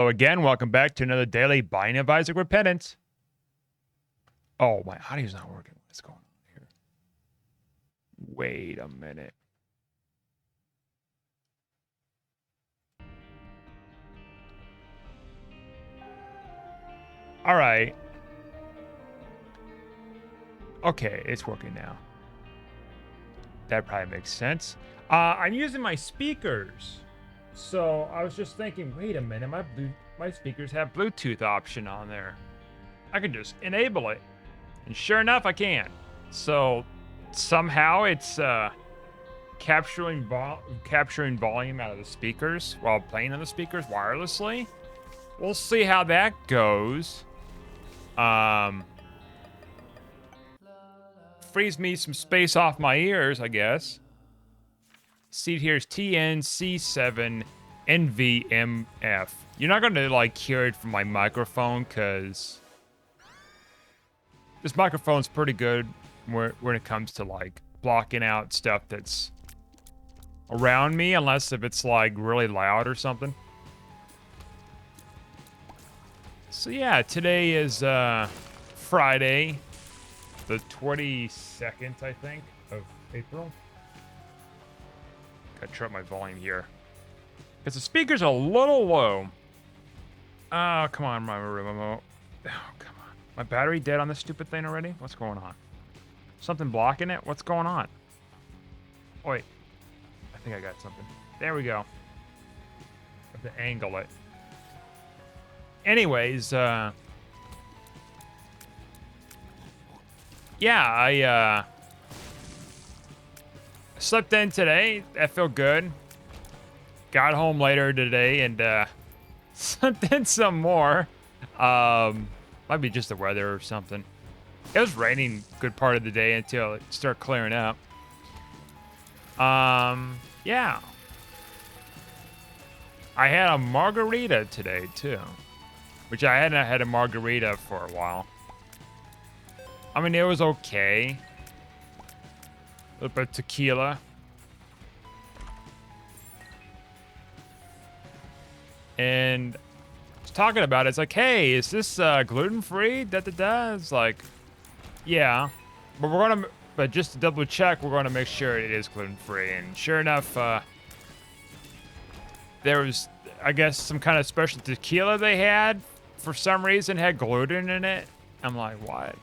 So again, welcome back to another daily Binding of Isaac Repentance. Oh, my audio's not working. What's going on here? Wait a minute. All right. Okay, it's working now. That probably makes sense. I'm using my speakers. So I was just thinking, wait a minute, my speakers have Bluetooth option on there. I can just enable it. And sure enough, I can. So somehow it's capturing volume out of the speakers while playing on the speakers wirelessly. We'll see how that goes. Frees me some space off my ears, I guess. See here is TNC7 NVMF. You're not going to like hear it from my microphone because this microphone's pretty good when it comes to like blocking out stuff that's around me, unless if it's like really loud or something. So yeah, today is Friday, the 22nd, I think, of April. Gotta turn up my volume here because the speaker's a little low. Oh, come on, my remote. Oh, come on. My battery dead on this stupid thing already? What's going on? Something blocking it? What's going on? Oh, wait. I think I got something. There we go. Have to angle it. Anyways, yeah, I slept in today. That felt good. Got home later today and slept in some more. Might be just the weather or something. It was raining good part of the day until it started clearing up. Yeah. I had a margarita today too, which I hadn't had a margarita for a while. I mean, it was okay. A little bit of tequila. And I was talking about it. It's like, hey, is this gluten-free? Da-da-da. It's like, yeah. But just to double check, we're gonna make sure it is gluten-free. And sure enough, there was, I guess, some kind of special tequila they had for some reason had gluten in it. I'm like, what?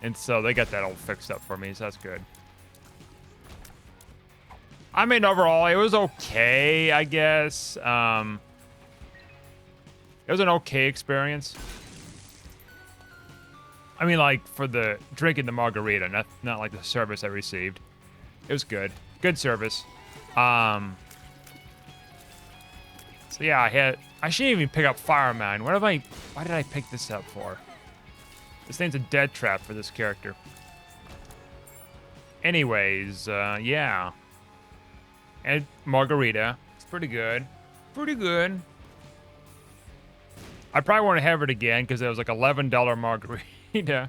And so they got that all fixed up for me, so that's good. I mean, overall, it was okay, I guess. It was an okay experience. I mean, like, for the drinking the margarita, not like the service I received. It was good. Good service. So yeah, I shouldn't even pick up Fireman. Why did I pick this up for? This thing's a dead trap for this character. Anyways, yeah. And margarita. It's pretty good. Pretty good. I probably want to have it again because it was like $11 margarita. A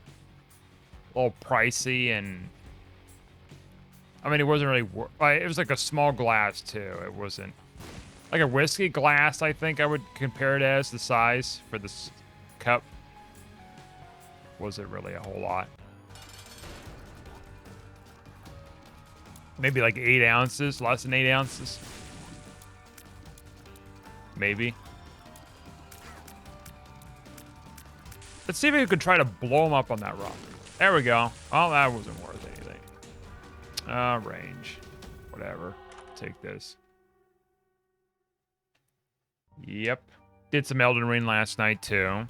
little pricey, and I mean, it wasn't really. It was like a small glass too. It wasn't like a whiskey glass. I think I would compare it as the size for this cup. Wasn't really a whole lot. Maybe like 8 ounces, less than 8 ounces. Maybe. Let's see if we could try to blow him up on that rock. There we go. Oh, that wasn't worth anything. Range. Whatever. Take this. Yep. Did some Elden Ring last night, too.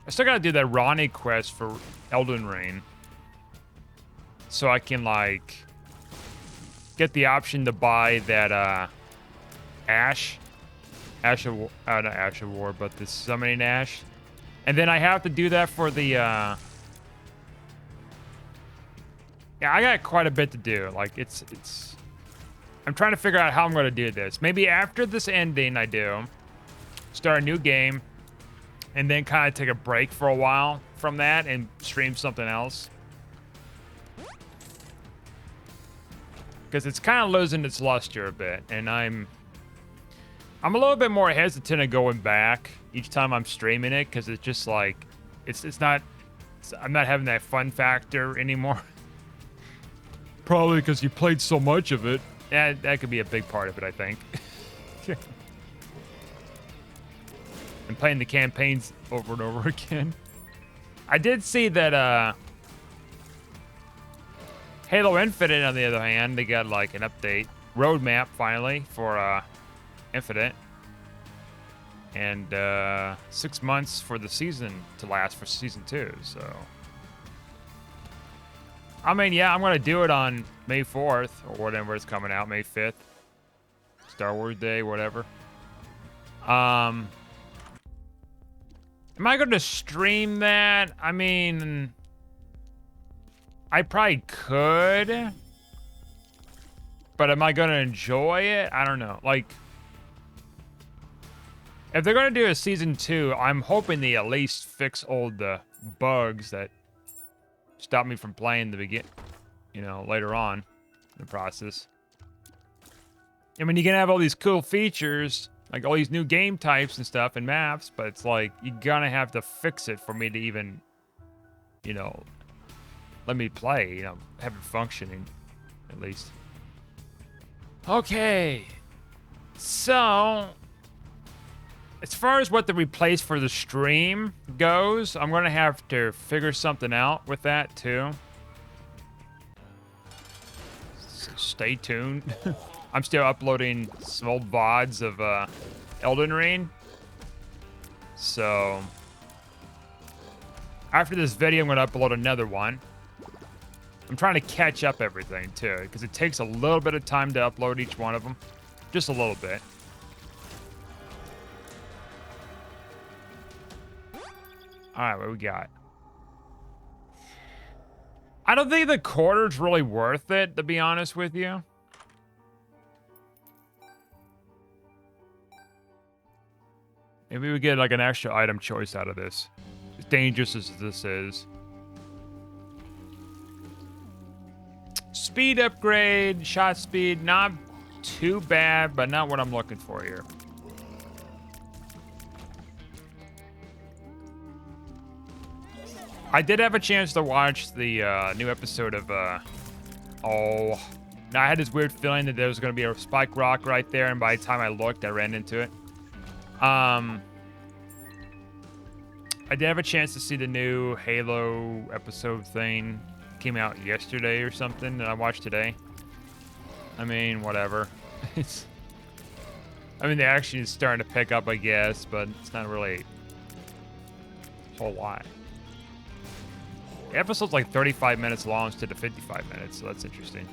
I still gotta do that Ronnie quest for Elden Ring. So I can, like, get the option to buy that, Ash. Not Ash of War, but the Summoning Ash. And then I have to do that for the, yeah, I got quite a bit to do. Like, it's I'm trying to figure out how I'm going to do this. Maybe after this ending, I do start a new game and then kind of take a break for a while from that and stream something else. Because it's kind of losing its luster a bit, and I'm a little bit more hesitant of going back each time I'm streaming it, because it's just like I'm not having that fun factor anymore. Probably because you played so much of it. Yeah, that could be a big part of it, I think. And playing the campaigns over and over again. I did see that Halo Infinite, on the other hand, they got like an update roadmap finally for Infinite. And 6 months for the season to last for season 2, so I mean, yeah, I'm gonna do it on May 4th or whatever it's coming out, May 5th, Star Wars Day, whatever. Am I gonna stream that? I mean, I probably could, but am I gonna enjoy it? I don't know. Like, if they're gonna do a season 2, I'm hoping they at least fix all the bugs that stop me from playing later on in the process. I mean, you can have all these cool features, like all these new game types and stuff and maps, but it's like, you're gonna have to fix it for me to even, let me play, have it functioning, at least. Okay. So, as far as what to replace for the stream goes, I'm going to have to figure something out with that, too. So stay tuned. I'm still uploading some old VODs of Elden Ring. So, after this video, I'm going to upload another one. I'm trying to catch up everything, too, because it takes a little bit of time to upload each one of them. Just a little bit. Alright, what we got? I don't think the quarter's really worth it, to be honest with you. Maybe we get like an extra item choice out of this. As dangerous as this is. Speed upgrade, shot speed, not too bad, but not what I'm looking for here. I did have a chance to watch the new episode of, now I had this weird feeling that there was going to be a spike rock right there, and by the time I looked, I ran into it. I did have a chance to see the new Halo episode thing. Came out yesterday or something that I watched today. I mean, whatever. The action is starting to pick up, I guess, but it's not really a whole lot. The episode's like 35 minutes long instead of 55 minutes, so that's interesting.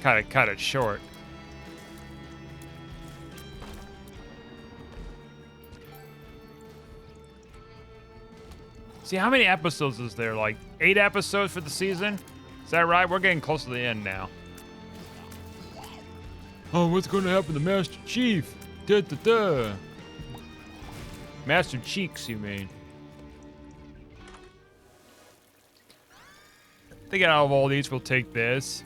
Cut it short. See, how many episodes is there? Like 8 episodes for the season? Is that right? We're getting close to the end now. Oh, what's going to happen to Master Chief? Da da da. Master Cheeks, you mean? I think out of all these, we'll take this.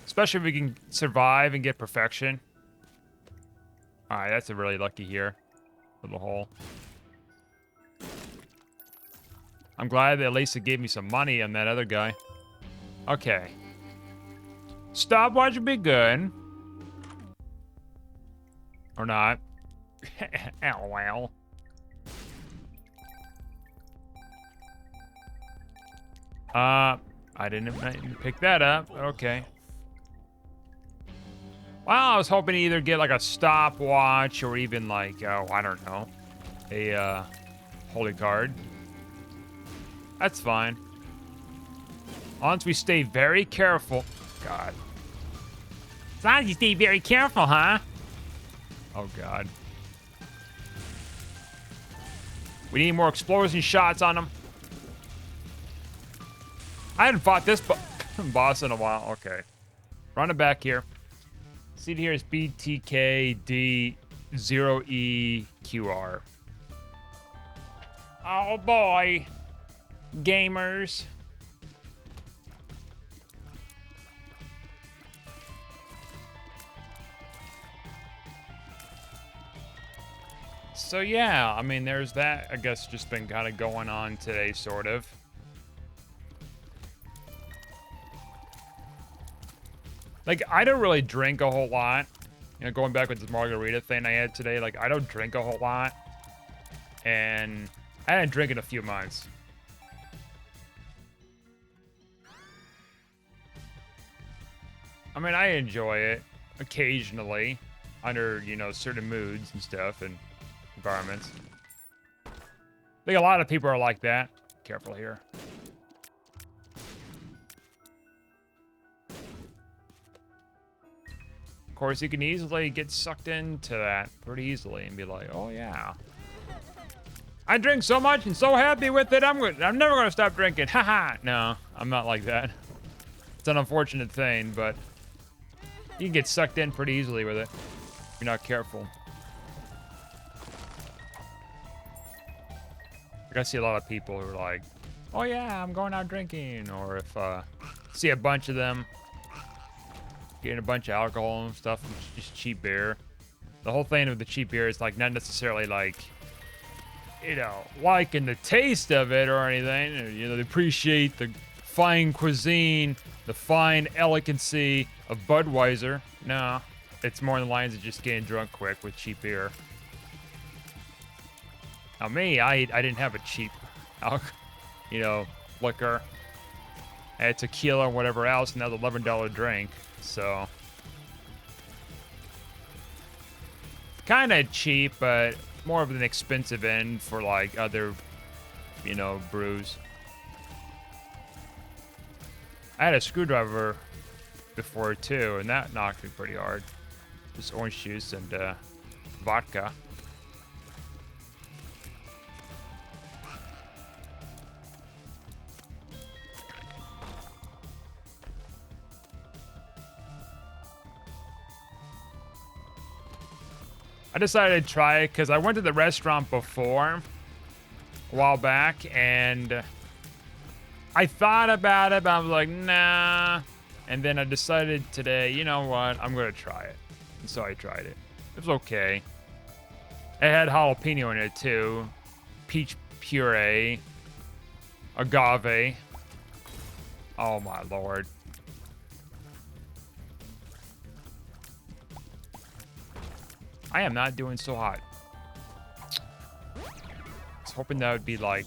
Especially if we can survive and get perfection. Alright, that's a really lucky here. Little hole. I'm glad that at least it gave me some money on that other guy. Okay. Stopwatch would be good. Or not. LOL. I didn't pick that up. Okay. Well, I was hoping to either get like a stopwatch or even like, I don't know, a holy card. That's fine. As long as we stay very careful. God. As long as you stay very careful, huh? Oh, God. We need more explosion shots on them. I hadn't fought this boss in a while. Okay. Run it back here. See here is BTKD0EQR. Oh boy. Gamers. So yeah, I mean, there's that, I guess, just been kind of going on today, sort of. Like, I don't really drink a whole lot. You know, going back with this margarita thing I had today, like, I don't drink a whole lot. And I hadn't drank in a few months. I mean, I enjoy it occasionally under, you know, certain moods and stuff and environments. I think a lot of people are like that. Careful here. Of course, you can easily get sucked into that pretty easily and be like, oh yeah, I drink so much and so happy with it, I'm never gonna stop drinking. Haha. No, I'm not like that. It's an unfortunate thing, but you can get sucked in pretty easily with it if you're not careful. Like, I see a lot of people who are like, oh yeah, I'm going out drinking. Or if see a bunch of them getting a bunch of alcohol and stuff, and just cheap beer. The whole thing with the cheap beer is like not necessarily like, you know, liking the taste of it or anything. You know, they appreciate the fine cuisine, the fine elegancy of Budweiser. No, it's more in the lines of just getting drunk quick with cheap beer. Now me, I didn't have a cheap, you know, liquor. I had tequila and whatever else, and that was $11 drink. So kind of cheap, but more of an expensive end for like other, you know, brews. I had a screwdriver before too, and that knocked me pretty hard. Just orange juice and vodka. I decided to try it because I went to the restaurant before, a while back, and I thought about it, but I was like, nah. And then I decided today, you know what, I'm going to try it. And so I tried it. It was okay. It had jalapeno in it too, peach puree, agave. Oh my lord. I am not doing so hot. I was hoping that would be like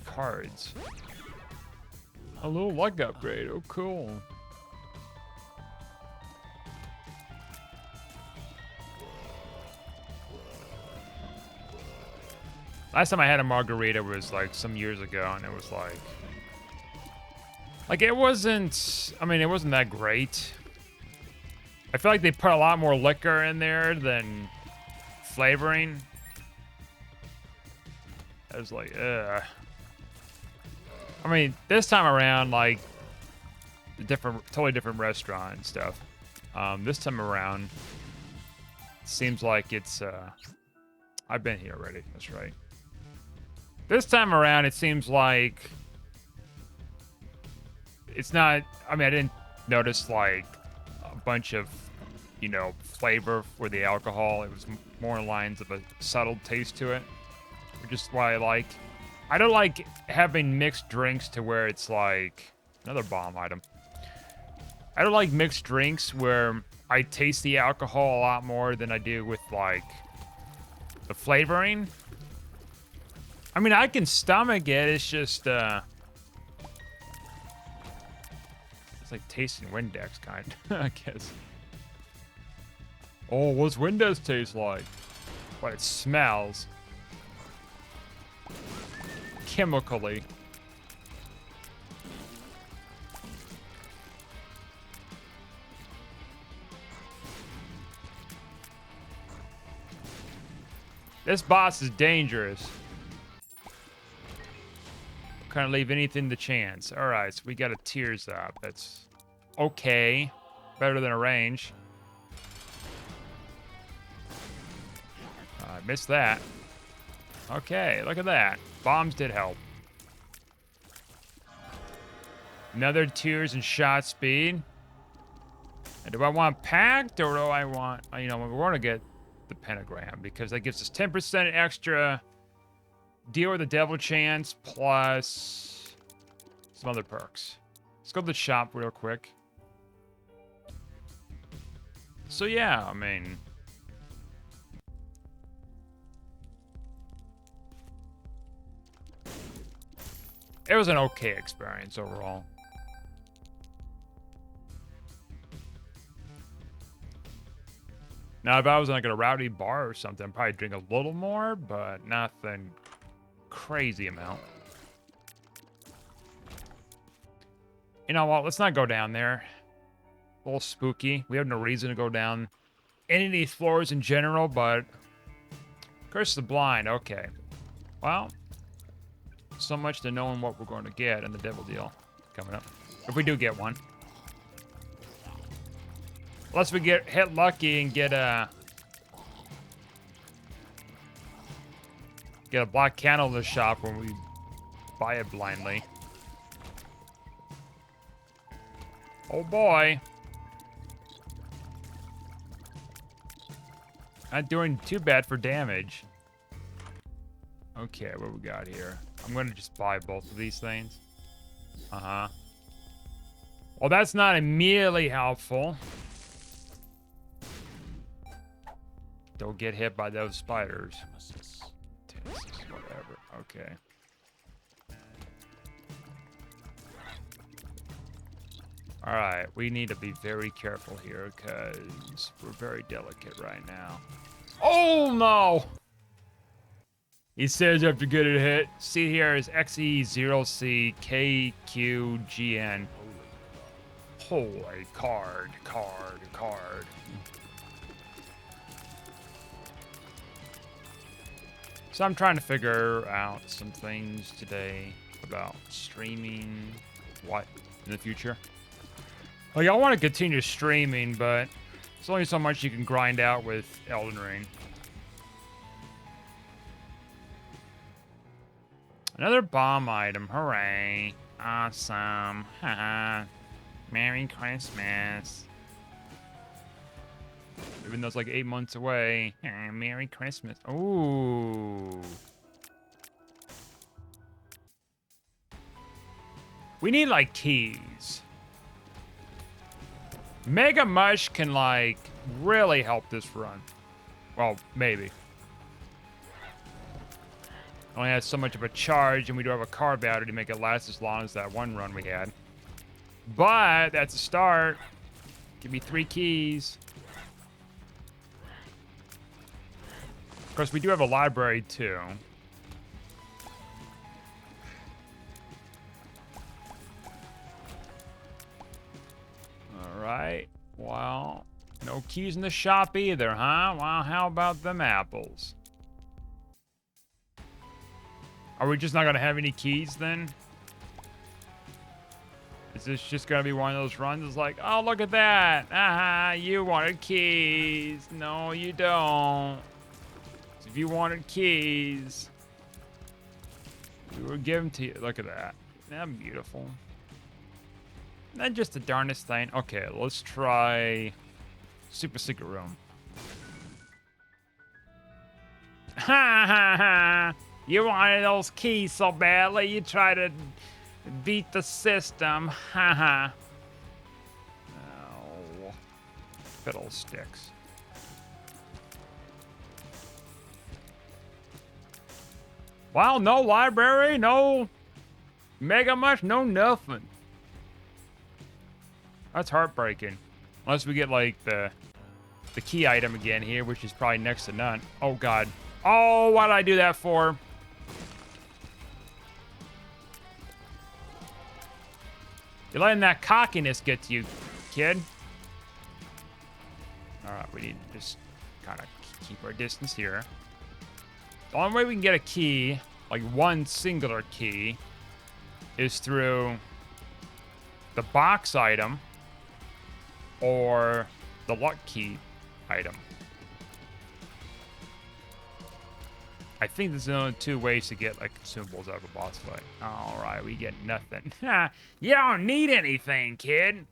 cards. A little luck upgrade. Oh, cool. Last time I had a margarita was like some years ago, and it was like it wasn't, I mean, it wasn't that great. I feel like they put a lot more liquor in there than flavoring. I was like, ugh. I mean, this time around, like, totally different restaurant and stuff. This time around, it seems like it's, I've been here already, that's right. This time around, it seems like it's not, I mean, I didn't notice, like, a bunch of, you know, flavor for the alcohol. It was more in lines of a subtle taste to it, which is why I like. I don't like having mixed drinks to where it's like another bomb item. I don't like mixed drinks where I taste the alcohol a lot more than I do with like the flavoring. I mean, I can stomach it. It's just it's like tasting Windex kind, I guess. Oh, what's Windex taste like? What it smells. Chemically. This boss is dangerous. Couldn't leave anything to chance. All right, so we got a tears up. That's okay. Better than a range. I missed that. Okay, look at that. Bombs did help. Another tears and shot speed. And do I want packed or do I want, you know, we want to get the pentagram because that gives us 10% extra deal with the devil chance plus some other perks. Let's go to the shop real quick. So yeah, I mean, it was an okay experience overall. Now, if I was in like a rowdy bar or something, I'd probably drink a little more, but nothing crazy amount. You know what? Let's not go down there. A little spooky. We have no reason to go down any of these floors in general, but Curse of the Blind. Okay. Well, so much to knowing what we're going to get in the devil deal coming up. If we do get one. Unless we get hit lucky and get a black candle in the shop when we buy it blindly. Oh boy. Not doing too bad for damage. Okay, what we got here? I'm gonna just buy both of these things. Uh-huh. Well, that's not immediately helpful. Don't get hit by those spiders. Whatever. Okay. All right, we need to be very careful here because we're very delicate right now. Oh no! He says you have to get it hit. See here is XE0CKQGN. Holy card. So I'm trying to figure out some things today about streaming, what, in the future. Like, I want to continue streaming, but there's only so much you can grind out with Elden Ring. Another bomb item, hooray. Awesome, haha. Merry Christmas. Even though it's like 8 months away. Merry Christmas. Ooh. We need, like, keys. Mega Mush can, like, really help this run. Well, maybe. Only has so much of a charge, and we do have a car battery to make it last as long as that one run we had. But that's a start. Give me 3 keys. Of course, we do have a library, too. All right. Well, no keys in the shop either, huh? Well, how about them apples? Are we just not going to have any keys, then? Is this just going to be one of those runs? It's like, oh, look at that. You wanted keys. No, you don't. If you wanted keys, we would give them to you. Look at that. Isn't that beautiful? Not just the darndest thing. Okay, let's try Super Secret Room. Ha ha ha! You wanted those keys so badly, you try to beat the system. Ha ha. Oh. Fiddlesticks. Wow, no library, no Mega Mush, no nothing. That's heartbreaking. Unless we get, like, the key item again here, which is probably next to none. Oh, God. Oh, why did I do that for? You're letting that cockiness get to you, kid. All right, we need to just kind of keep our distance here. The only way we can get a key, like one singular key, is through the box item or the luck key item. I think there's only 2 ways to get like consumables out of a boss fight. All right, we get nothing. You don't need anything, kid.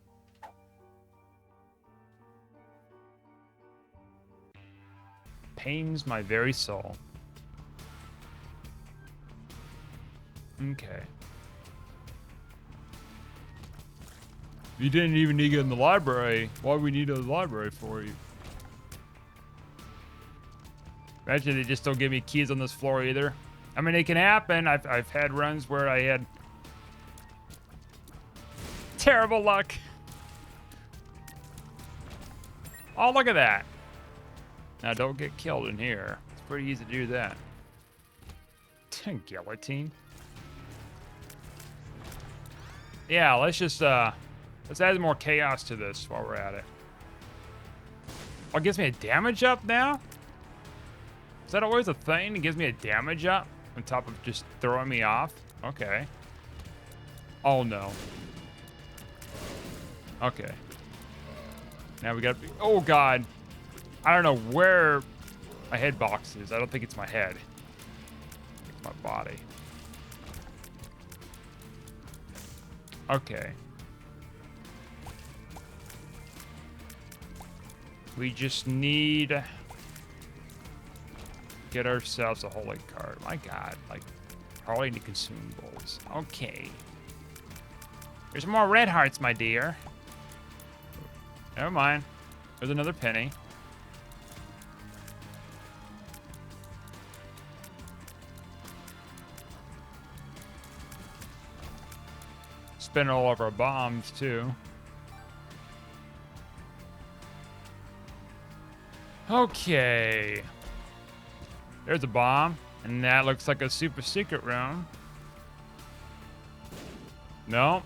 Pains my very soul. Okay. You didn't even need to get in the library. Why do we need a library for you? Imagine they just don't give me keys on this floor either. I mean, it can happen. I've had runs where I had terrible luck. Oh, look at that. Now, don't get killed in here. It's pretty easy to do that. Guillotine. Yeah, let's add more chaos to this while we're at it. Oh, it gives me a damage up now? Is that always a thing? It gives me a damage up on top of just throwing me off? Okay. Oh, no. Okay. Now we got... Oh, God. I don't know where my head box is. I don't think it's my head. It's my body. Okay. We just need... get ourselves a holy card. My God, like, probably need consumables. Okay. There's more red hearts, my dear. Never mind. There's another penny. Spend all of our bombs, too. Okay. There's a bomb, and that looks like a super secret room. No.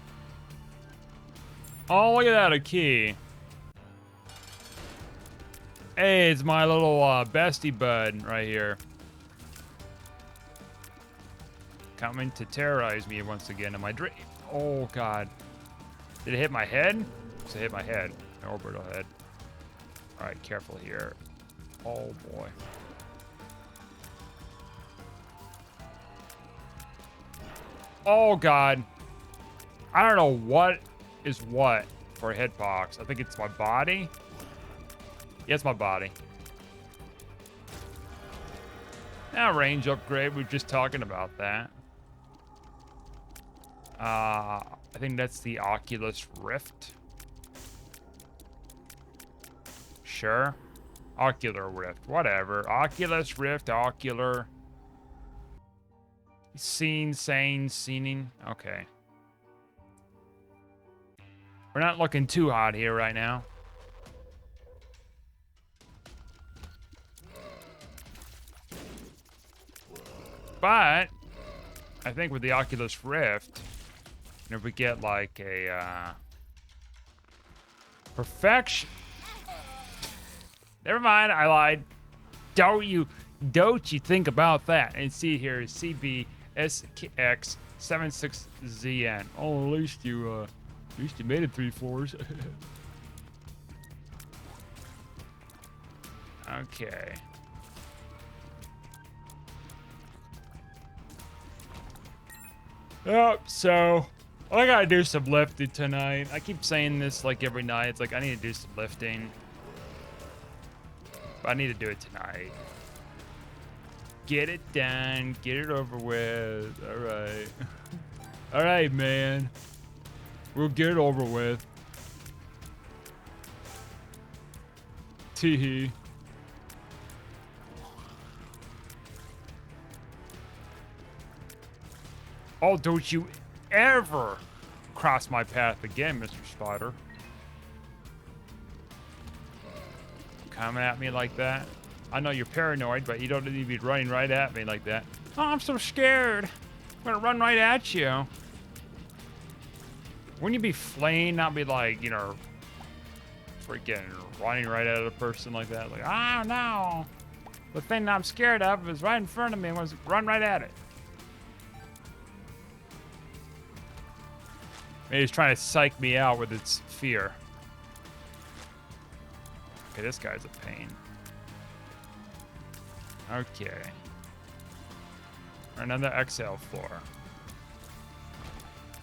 Oh, look at that, a key. Hey, it's my little bestie bud right here. Coming to terrorize me once again in my dream. Oh, God. Did it hit my head? It hit my head. My orbital head. All right, careful here. Oh, boy. Oh, God. I don't know what is what for a hitbox. I think it's my body. Yeah, it's my body. Now, range upgrade. We were just talking about that. I think that's the Oculus Rift. Sure. Ocular Rift. Whatever. Oculus Rift, Ocular... Scening. Okay. We're not looking too hot here right now. But I think with the Oculus Rift, and if we get like a perfection. Never mind, I lied. Don't you think about that? And see here is CBSX76ZN. Oh, at least you made it 3 4s. Okay. Yep, so I gotta do some lifting tonight. I keep saying this like every night. It's like I need to do some lifting. But I need to do it tonight. Get it done. Get it over with. All right. All right, man. We'll get it over with. Teehee. Oh, don't you ever cross my path again, Mr. Spider. Coming at me like that. I know you're paranoid, but you don't need to be running right at me like that. Oh, I'm so scared. I'm gonna run right at you. Wouldn't you be flaying, not be like, you know, freaking running right at a person like that? Like, oh no. The thing I'm scared of is right in front of me and was run right at it. He's trying to psych me out with its fear. Okay, this guy's a pain. Okay. Another exhale floor.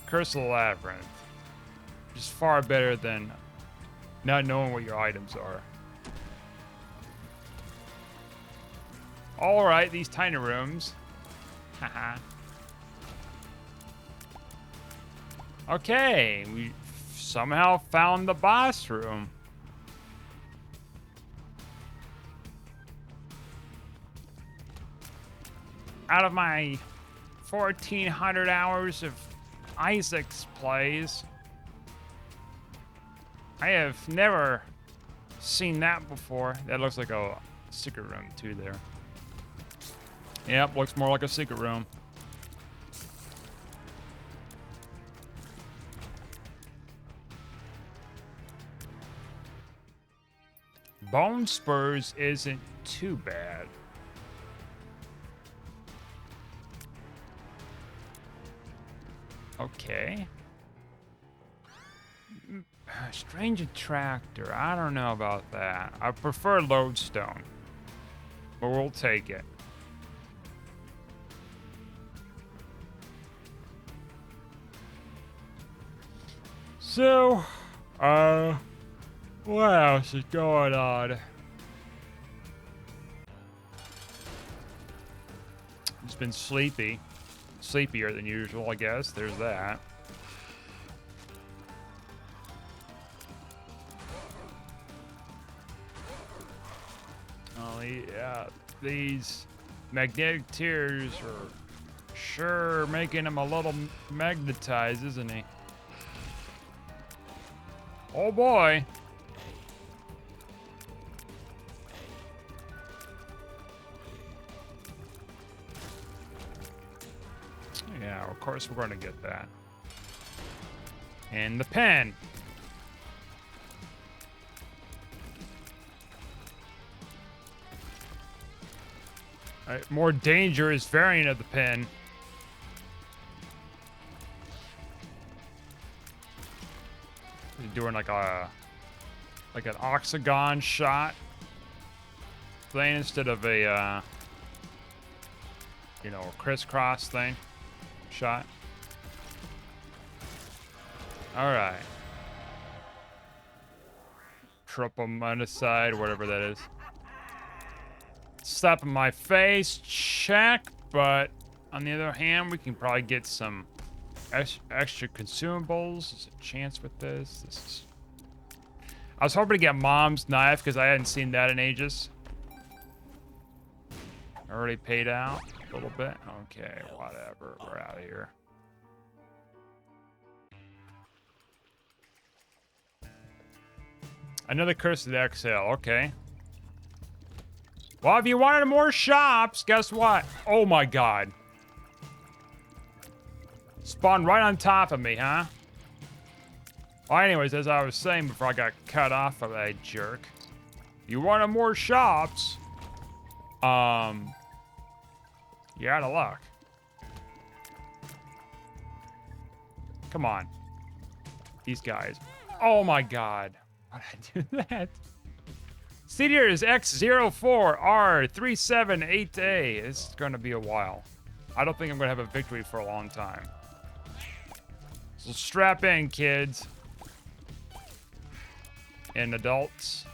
Curse of the Labyrinth. Which is far better than not knowing what your items are. Alright, these tiny rooms. Haha. Okay, we somehow found the boss room. Out of my 1,400 hours of Isaac's plays, I have never seen that before. That looks like a secret room too there. Yep, looks more like a secret room. Bone Spurs isn't too bad. Okay. Strange Attractor. I don't know about that. I prefer Lodestone. But we'll take it. So, what else is going on? It's been sleepy. Sleepier than usual, I guess. There's that. Oh, yeah. These magnetic tears are sure making him a little magnetized, isn't he? Oh boy. Yeah, of course we're going to get that. And the pen. More dangerous variant of the pen. Doing like an octagon shot thing instead of a you know, a crisscross thing shot. All right. Triple Monicide, whatever that is. Slap in my face, check, but on the other hand, we can probably get some extra consumables. There's a chance with this. I was hoping to get Mom's knife because I hadn't seen that in ages. Already paid out a little bit. Okay, whatever. We're out of here. Another Curse of the Exhale. Okay. Well, if you wanted more shops, guess what? Oh my god. Spawned right on top of me, huh? Well, anyways, as I was saying before I got cut off by that jerk, you wanted more shops, you're out of luck. Come on. These guys. Oh my god. Why did I do that? CDR is X04R378A. This is going to be a while. I don't think I'm going to have a victory for a long time. So strap in, kids. And adults.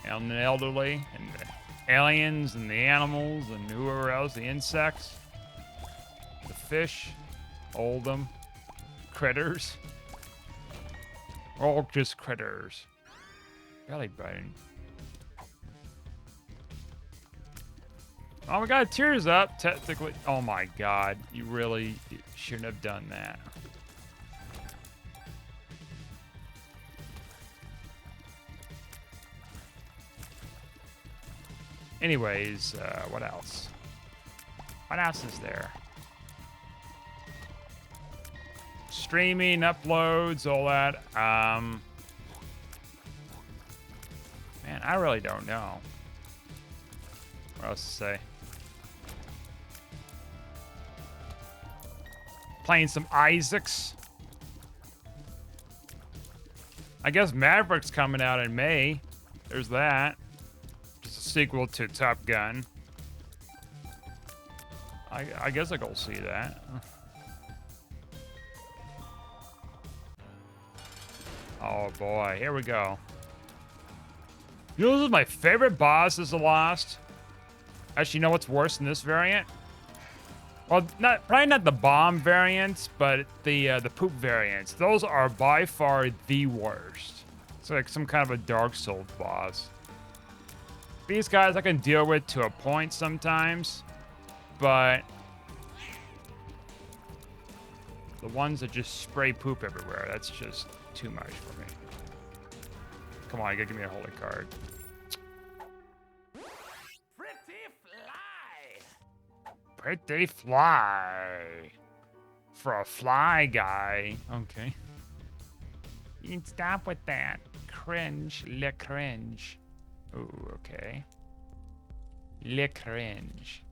And the elderly. And the aliens and the animals and whoever else. The insects. The fish. All of them. Critters. All just critters. Belly button. Oh, we got tears up, technically. Oh my god, you really shouldn't have done that. Anyways, what else? What else is there? Streaming, uploads, all that. Man, I really don't know what else to say. Playing some Isaacs. I guess Maverick's coming out in May. There's that. Just a sequel to Top Gun. I guess I'll go see that. Oh boy, here we go. You know, this is my favorite boss is the Lost. Actually, you know what's worse than this variant? Well, probably not the bomb variants, but the poop variants. Those are by far the worst. It's like some kind of a Dark Souls boss. These guys I can deal with to a point sometimes, but the ones that just spray poop everywhere, that's just too much for me. Come on, you gotta give me a holy card. Pretty fly. For a fly guy. Okay. You can stop with that. Cringe. Le cringe. Ooh, okay. Le cringe.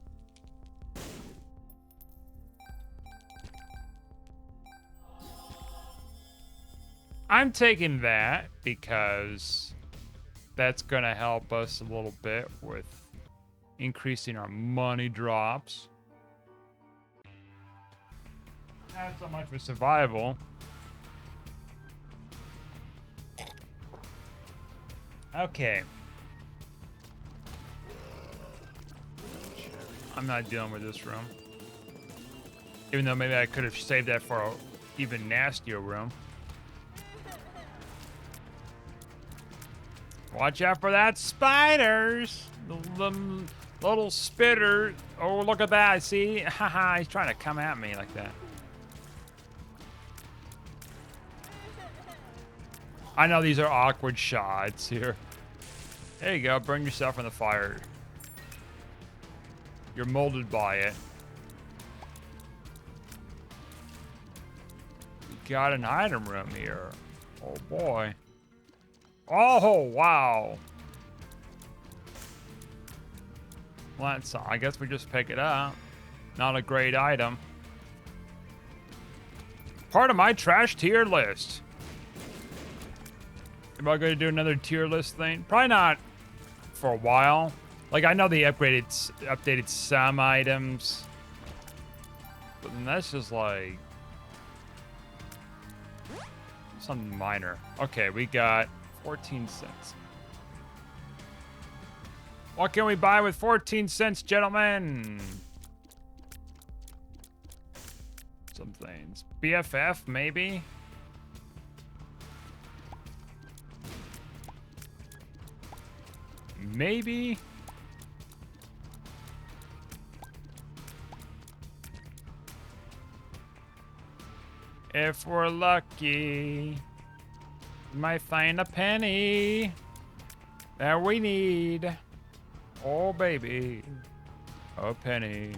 I'm taking that because that's gonna help us a little bit with increasing our money drops. Not so much for survival. Okay. I'm not dealing with this room. Even though maybe I could have saved that for an even nastier room. Watch out for that spiders. The little spitter. Oh, look at that. See? Haha, he's trying to come at me like that. I know these are awkward shots here. There you go. Burn yourself in the fire. You're molded by it. We got an item room here. Oh, boy. Oh, wow. Well, that's, I guess we just pick it up. Not a great item. Part of my trash tier list. Am I going to do another tier list thing? Probably not for a while. Like, I know they updated some items. But then that's just like something minor. Okay, we got 14 cents. What can we buy with 14 cents, gentlemen? Some things. BFF, maybe? Maybe? If we're lucky, we might find a penny that we need. Oh, baby, a penny.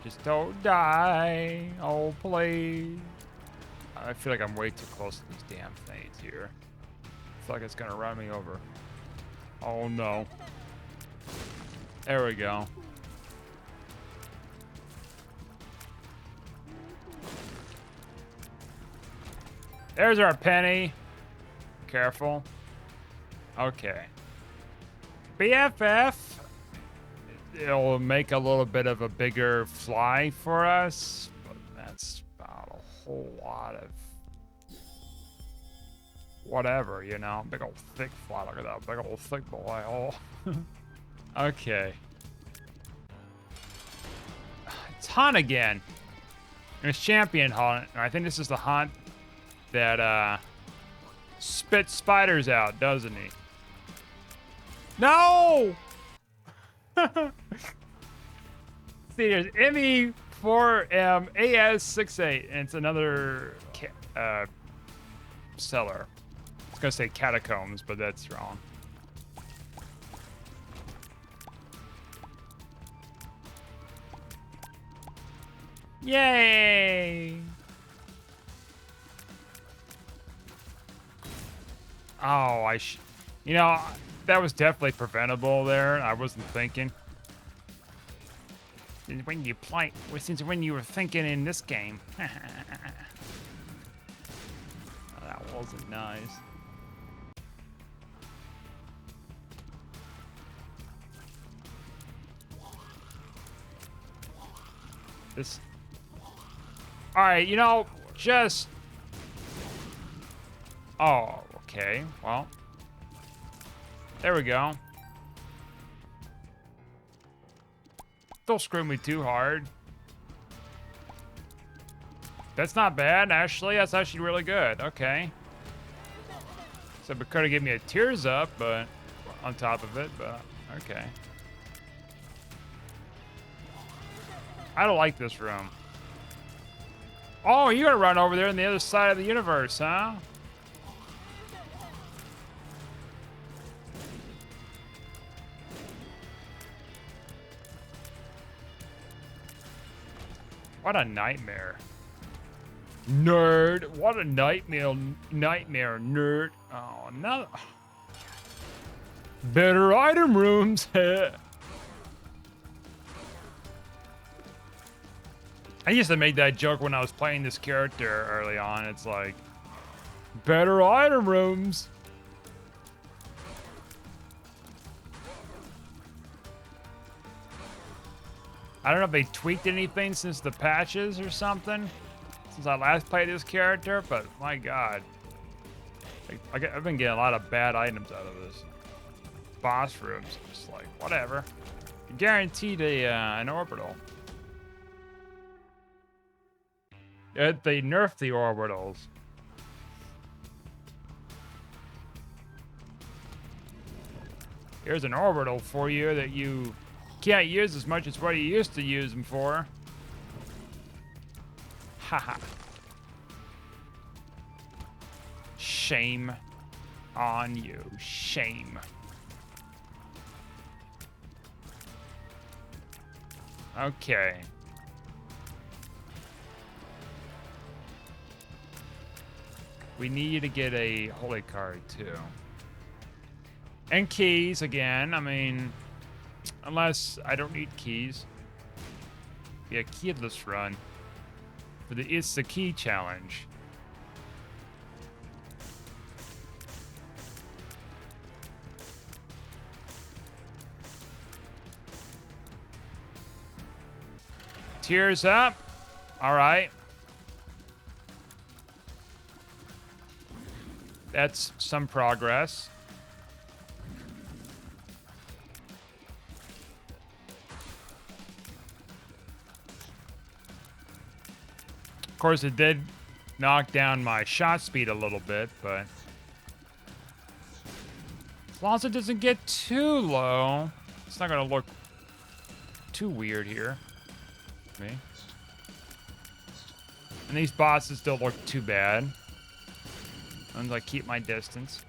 Just don't die. Oh, please. I feel like I'm way too close to these damn things here. I feel like it's gonna run me over. Oh, no. There we go. There's our penny. Careful. Okay. BFF. It'll make a little bit of a bigger fly for us, but that's about a whole lot of whatever, you know. Big old thick fly. Look at that big old thick boy. Oh. Okay. It's Hunt again. It's Champion Hunt. I think this is the Hunt that spits spiders out, doesn't he? No! See, there's ME4M AS68, and it's another seller. I was gonna say catacombs, but that's wrong. Yay! Oh, you know, that was definitely preventable there. I wasn't thinking. Since when you play, since when you were thinking in this game. That wasn't nice. This. All right, you know, just. Oh, okay. Well, there we go. Don't screw me too hard. That's not bad, actually. That's actually really good. Okay. So it could have given me a tears up, but on top of it, but okay. I don't like this room. Oh, you're gonna run over there on the other side of the universe, huh? What a nightmare. Nerd. What a nightmare, nerd. Oh, no. Better item rooms. I used to make that joke when I was playing this character early on. It's like, better item rooms. I don't know if they tweaked anything since the patches or something, since I last played this character, but my God. I've been getting a lot of bad items out of this. Boss rooms, just like, whatever. Guaranteed an orbital. They nerfed the orbitals. Here's an orbital for you that you can't use as much as what you used to use them for. Haha. Shame on you. Shame. Okay. We need to get a holy card too. And keys again. I mean, unless I don't need keys. Yeah, keyless run. For it's the key challenge. Tears up. All right. That's some progress. Of course, it did knock down my shot speed a little bit, but as long as it doesn't get too low, it's not gonna look too weird here. Me. And these bosses don't look too bad. As I keep my distance.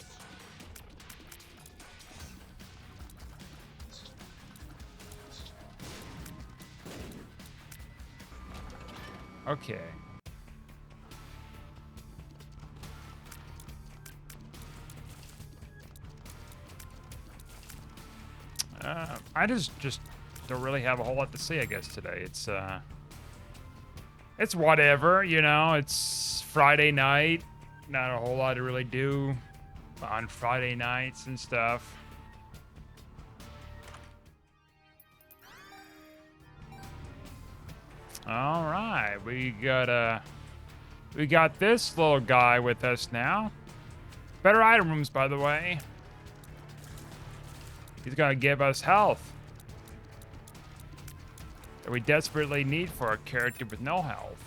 Okay. I just don't really have a whole lot to say, I guess, today. It's whatever, you know. It's Friday night. Not a whole lot to really do on Friday nights and stuff. All right, we got this little guy with us now. Better item rooms, by the way. He's gonna give us health that we desperately need for a character with no health.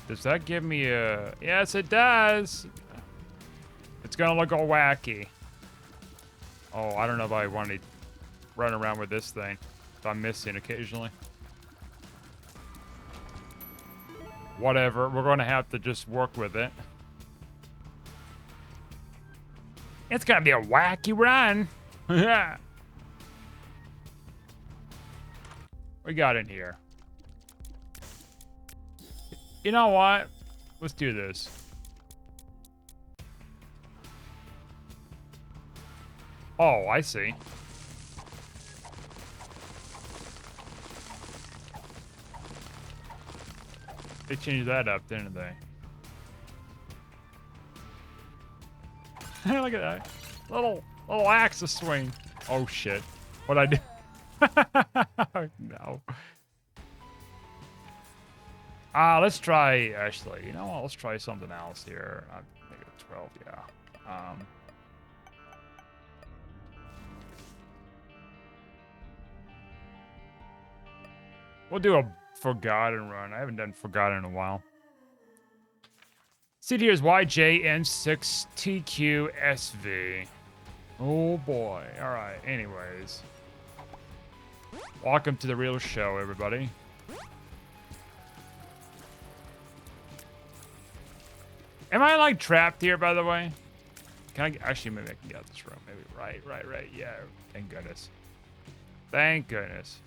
Does that give me a... Yes, it does. It's gonna look all wacky. Oh, I don't know if I want to run around with this thing. If I'm missing occasionally. Whatever, we're gonna have to just work with it. It's gonna be a wacky run. Yeah. We got in here. You know what? Let's do this. Oh, I see. They changed that up, didn't they? Look at that. Little axe to swing. Oh shit. What'd I do? No. Let's try, actually, you know what? Let's try something else here. -12, yeah. We'll do a Forgotten run. I haven't done Forgotten in a while. See here is YJN6TQSV. Oh boy. Alright, anyways. Welcome to the real show, everybody. Am I like trapped here, by the way? Can I actually maybe I can get out this room? Maybe right. Yeah. Thank goodness. Thank goodness.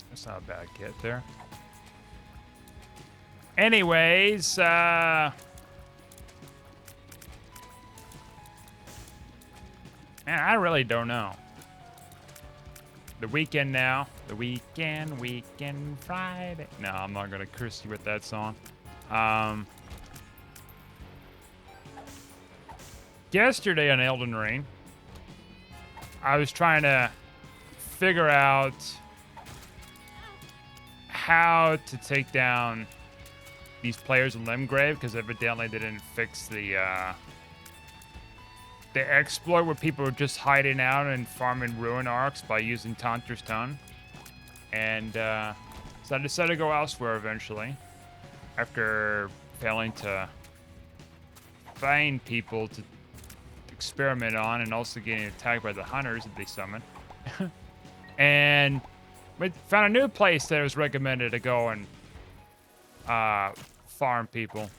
That's not a bad get there. Anyways, man, I really don't know. The weekend now. The weekend Friday. No, I'm not gonna curse you with that song. Yesterday on Elden Ring, I was trying to figure out how to take down these players in Limgrave, because evidently they didn't fix the exploit where people were just hiding out and farming ruin arcs by using Tantar's Tongue. And so I decided to go elsewhere eventually, after failing to find people to experiment on and also getting attacked by the hunters that they summon. And we found a new place that was recommended to go and farm people.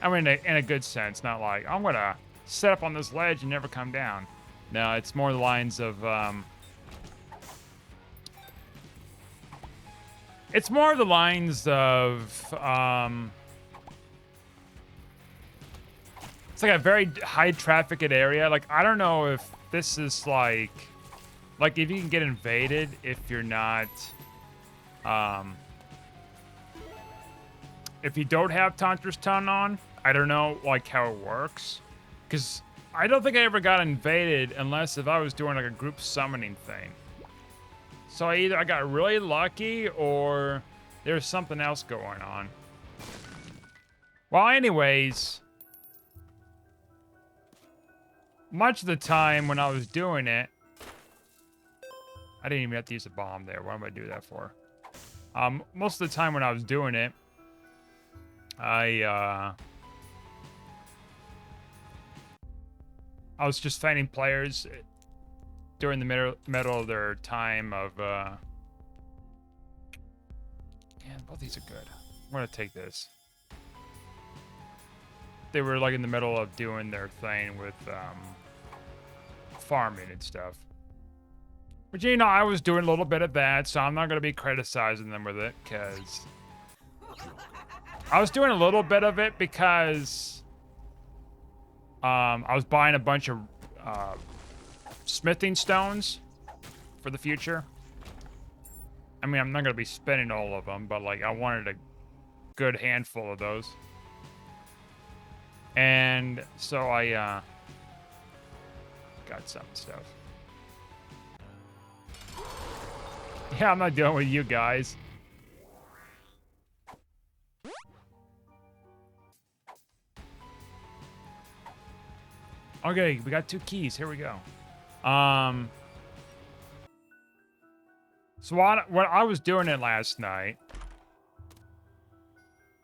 I mean, in a good sense, not like, I'm gonna set up on this ledge and never come down. No, it's more the lines of, it's more the lines of, it's like a very high trafficked area. Like, I don't know if this is like if you can get invaded if you're not, if you don't have Tantar's Tongue on. I don't know, like, how it works. Because I don't think I ever got invaded unless if I was doing, like, a group summoning thing. So either I got really lucky or there's something else going on. Well, anyways, much of the time when I was doing it, I didn't even have to use a bomb there. What am I do that for? Most of the time when I was doing it, I was just finding players during the middle of their time of, yeah, both these are good. I'm gonna take this. They were like in the middle of doing their thing with, farming and stuff. But you know, I was doing a little bit of that, so I'm not gonna be criticizing them with it, because I was doing a little bit of it because I was buying a bunch of smithing stones for the future. I mean, I'm not going to be spending all of them, but like I wanted a good handful of those. And so I got some stuff. Yeah, I'm not dealing with you guys. Okay, we got 2 keys. Here we go. So what I was doing it last night,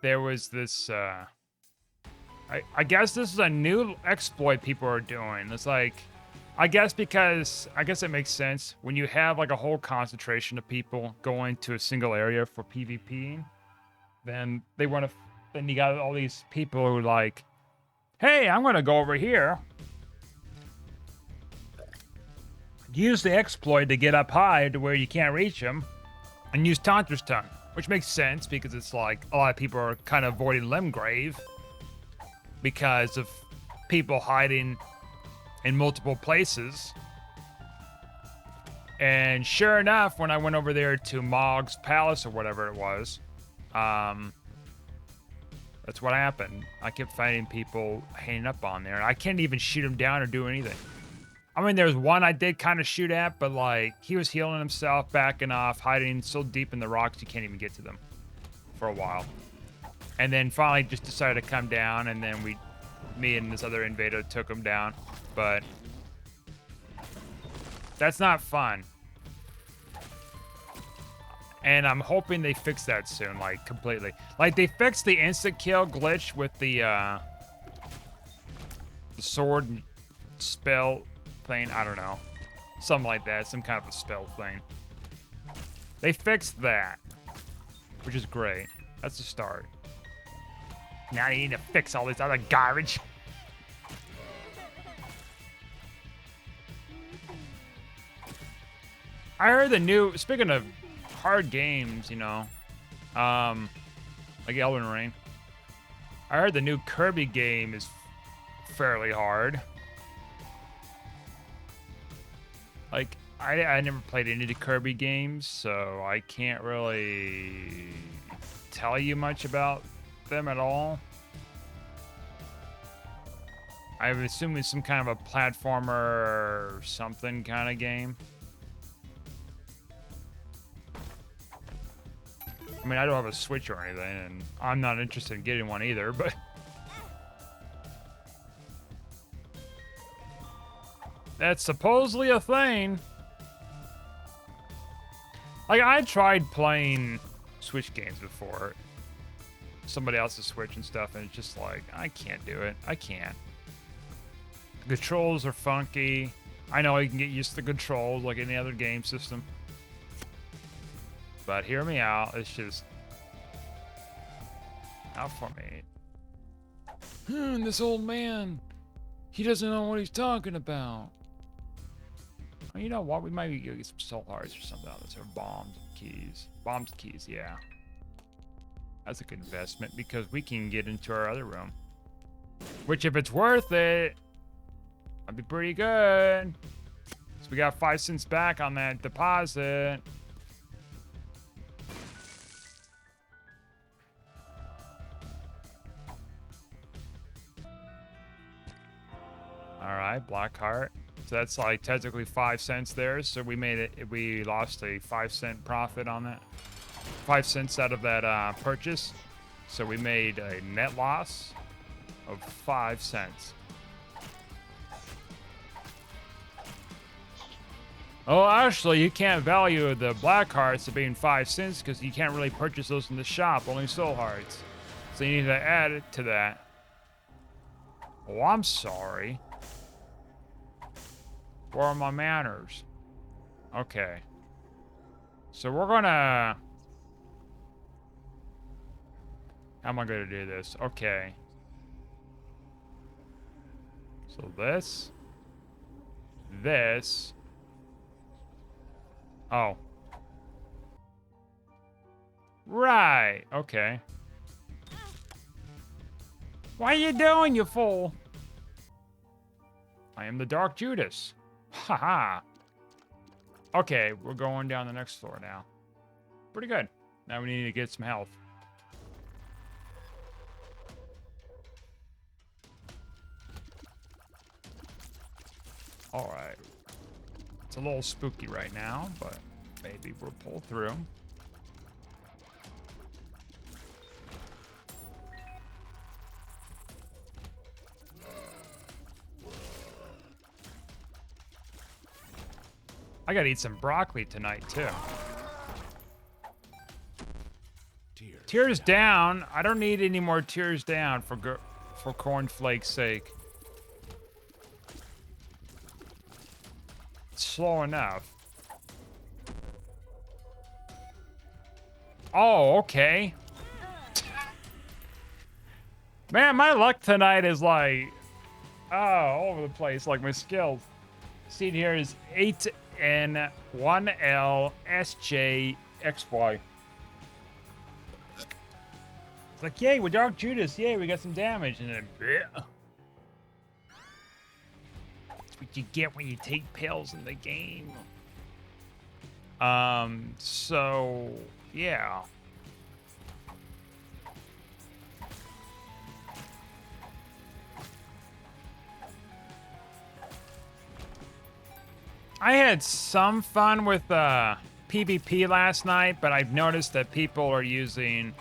there was this, I guess this is a new exploit people are doing. It's like, I guess it makes sense when you have like a whole concentration of people going to a single area for PvP, then then you got all these people who like, hey, I'm gonna go over here, use the exploit to get up high to where you can't reach them, and use Tantar's Tongue, which makes sense because it's like a lot of people are kind of avoiding Limgrave. because of people hiding in multiple places. And sure enough, when I went over there to Mog's Palace or whatever it was, that's what happened. I kept finding people hanging up on there. I can't even shoot them down or do anything. I mean, there's one I did kind of shoot at, but like he was healing himself, backing off, hiding so deep in the rocks you can't even get to them for a while. And then finally just decided to come down, and then me and this other invader took him down. But that's not fun. And I'm hoping they fix that soon, like completely. Like they fixed the instant kill glitch with the sword spell thing. I don't know, something like that, some kind of a spell thing. They fixed that, which is great. That's a start. Now you need to fix all this other garbage. I heard the new, speaking of hard games, you know, like Elden Ring, I heard the new Kirby game is fairly hard. Like, I never played any of the Kirby games, so I can't really tell you much about them at all. I would assume it's some kind of a platformer or something kind of game. I mean, I don't have a Switch or anything, and I'm not interested in getting one either, but... that's supposedly a thing. Like, I tried playing Switch games before. Somebody else's Switch and stuff, and it's just like, I can't do it. I can't. The controls are funky. I know you can get used to the controls like any other game system. But hear me out, it's just not for me. This old man, he doesn't know what he's talking about. Well, you know what, we might get some soul hearts or something out of this, or bombs and keys. Bombs and keys, yeah. That's a good investment because we can get into our other room. Which, if it's worth it, that'd be pretty good. So we got 5 cents back on that deposit. All right, black heart. So that's like technically 5 cents there. So we made it. We lost a 5-cent profit on that. 5 cents out of that purchase. So we made a net loss of 5 cents. Oh, actually, you can't value the black hearts at being 5 cents because you can't really purchase those in the shop. Only soul hearts. So you need to add it to that. Oh, I'm sorry. Where are my manners? Okay. So we're gonna... how am I gonna do this? Okay. So this. This. Oh. Right. Okay. What are you doing, you fool? I am the Dark Judas. Haha. Okay, we're going down the next floor now. Pretty good. Now we need to get some health. Alright. It's a little spooky right now, but maybe we'll pull through. I gotta eat some broccoli tonight, too. Tears down. I don't need any more tears down for cornflake's sake. It's slow enough. Oh, okay. Man, my luck tonight is like... oh, all over the place, like my skills. See here is 8N1LSJXY. like, yay, with Dark Judas, yay, we got some damage, and then bleh. That's what you get when you take pills in the game. So yeah. I had some fun with PvP last night, but I've noticed that people are using,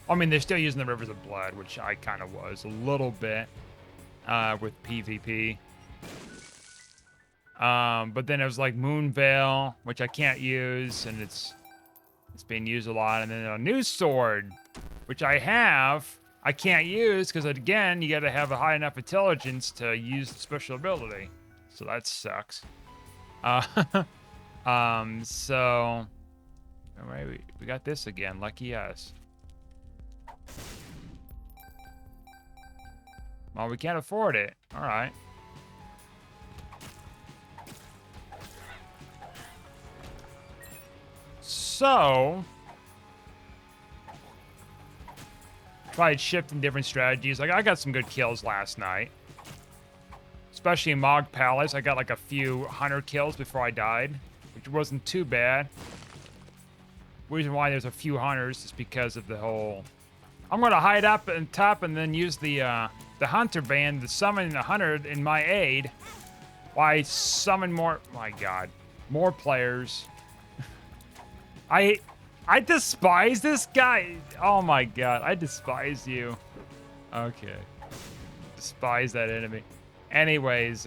I mean, they're still using the Rivers of Blood, which I kind of was a little bit with PvP. But then it was like Moonveil, which I can't use, and it's being used a lot. And then a new sword, which I have, I can't use because again, you got to have a high enough intelligence to use the special ability. So that sucks. So all right, we got this again. Lucky us. Well, we can't afford it. All right. So, tried shifting different strategies. Like, I got some good kills last night. Especially in Mog Palace. I got like a few hunter kills before I died, which wasn't too bad. The reason why there's a few hunters is because of the whole... I'm going to hide up on top and then use the hunter band to summon a hunter in my aid. Why summon more... My God. More players. I despise this guy. Oh my God, I despise you. Okay. Despise that enemy. Anyways,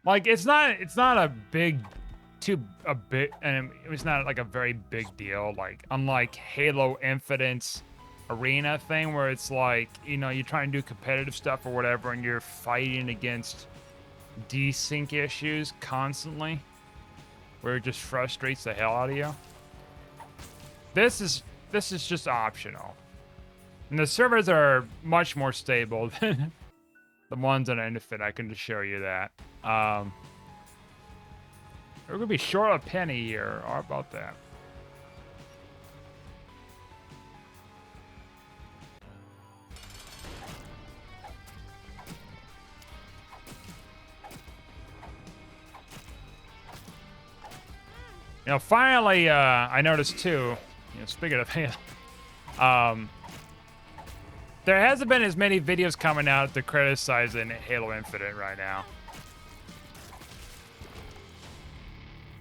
like it's not a big and it's not like a very big deal, like unlike Halo Infinite's arena thing where it's like, you know, you're trying to do competitive stuff or whatever and you're fighting against desync issues constantly where it just frustrates the hell out of you. This is just optional. And the servers are much more stable than the ones on Infinite, I can just show you that. We're gonna be short a penny here. How about that? You know, finally, I noticed too, you know, speaking of Halo, there hasn't been as many videos coming out to criticizing Halo Infinite right now.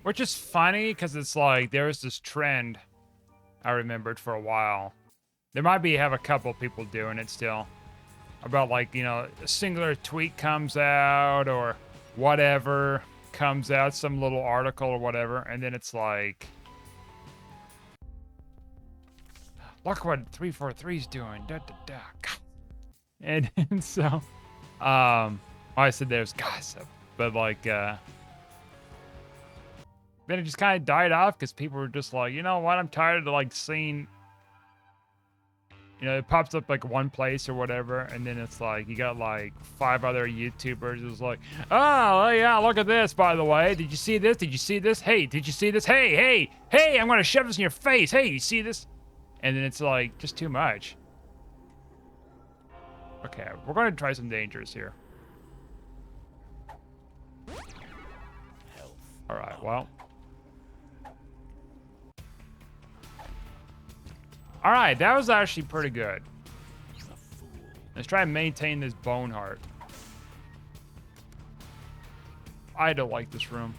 Which is funny, because it's like, there was this trend I remembered for a while. There might have a couple people doing it still. About like, you know, a singular tweet comes out, or whatever comes out, some little article or whatever, and then it's like, look what 343's doing, da da da. And so, I said there's gossip, but like, then it just kind of died off because people were just like, you know what, I'm tired of like seeing, you know, it pops up like one place or whatever, and then it's like you got like 5 other YouTubers who's like, oh yeah, look at this, by the way, did you see this, did you see this, hey, did you see this, hey, I'm gonna shove this in your face, hey, you see this? And then it's like just too much. Okay, we're gonna try some dangers here. All right, well. All right, that was actually pretty good. Let's try and maintain this bone heart. I don't like this room.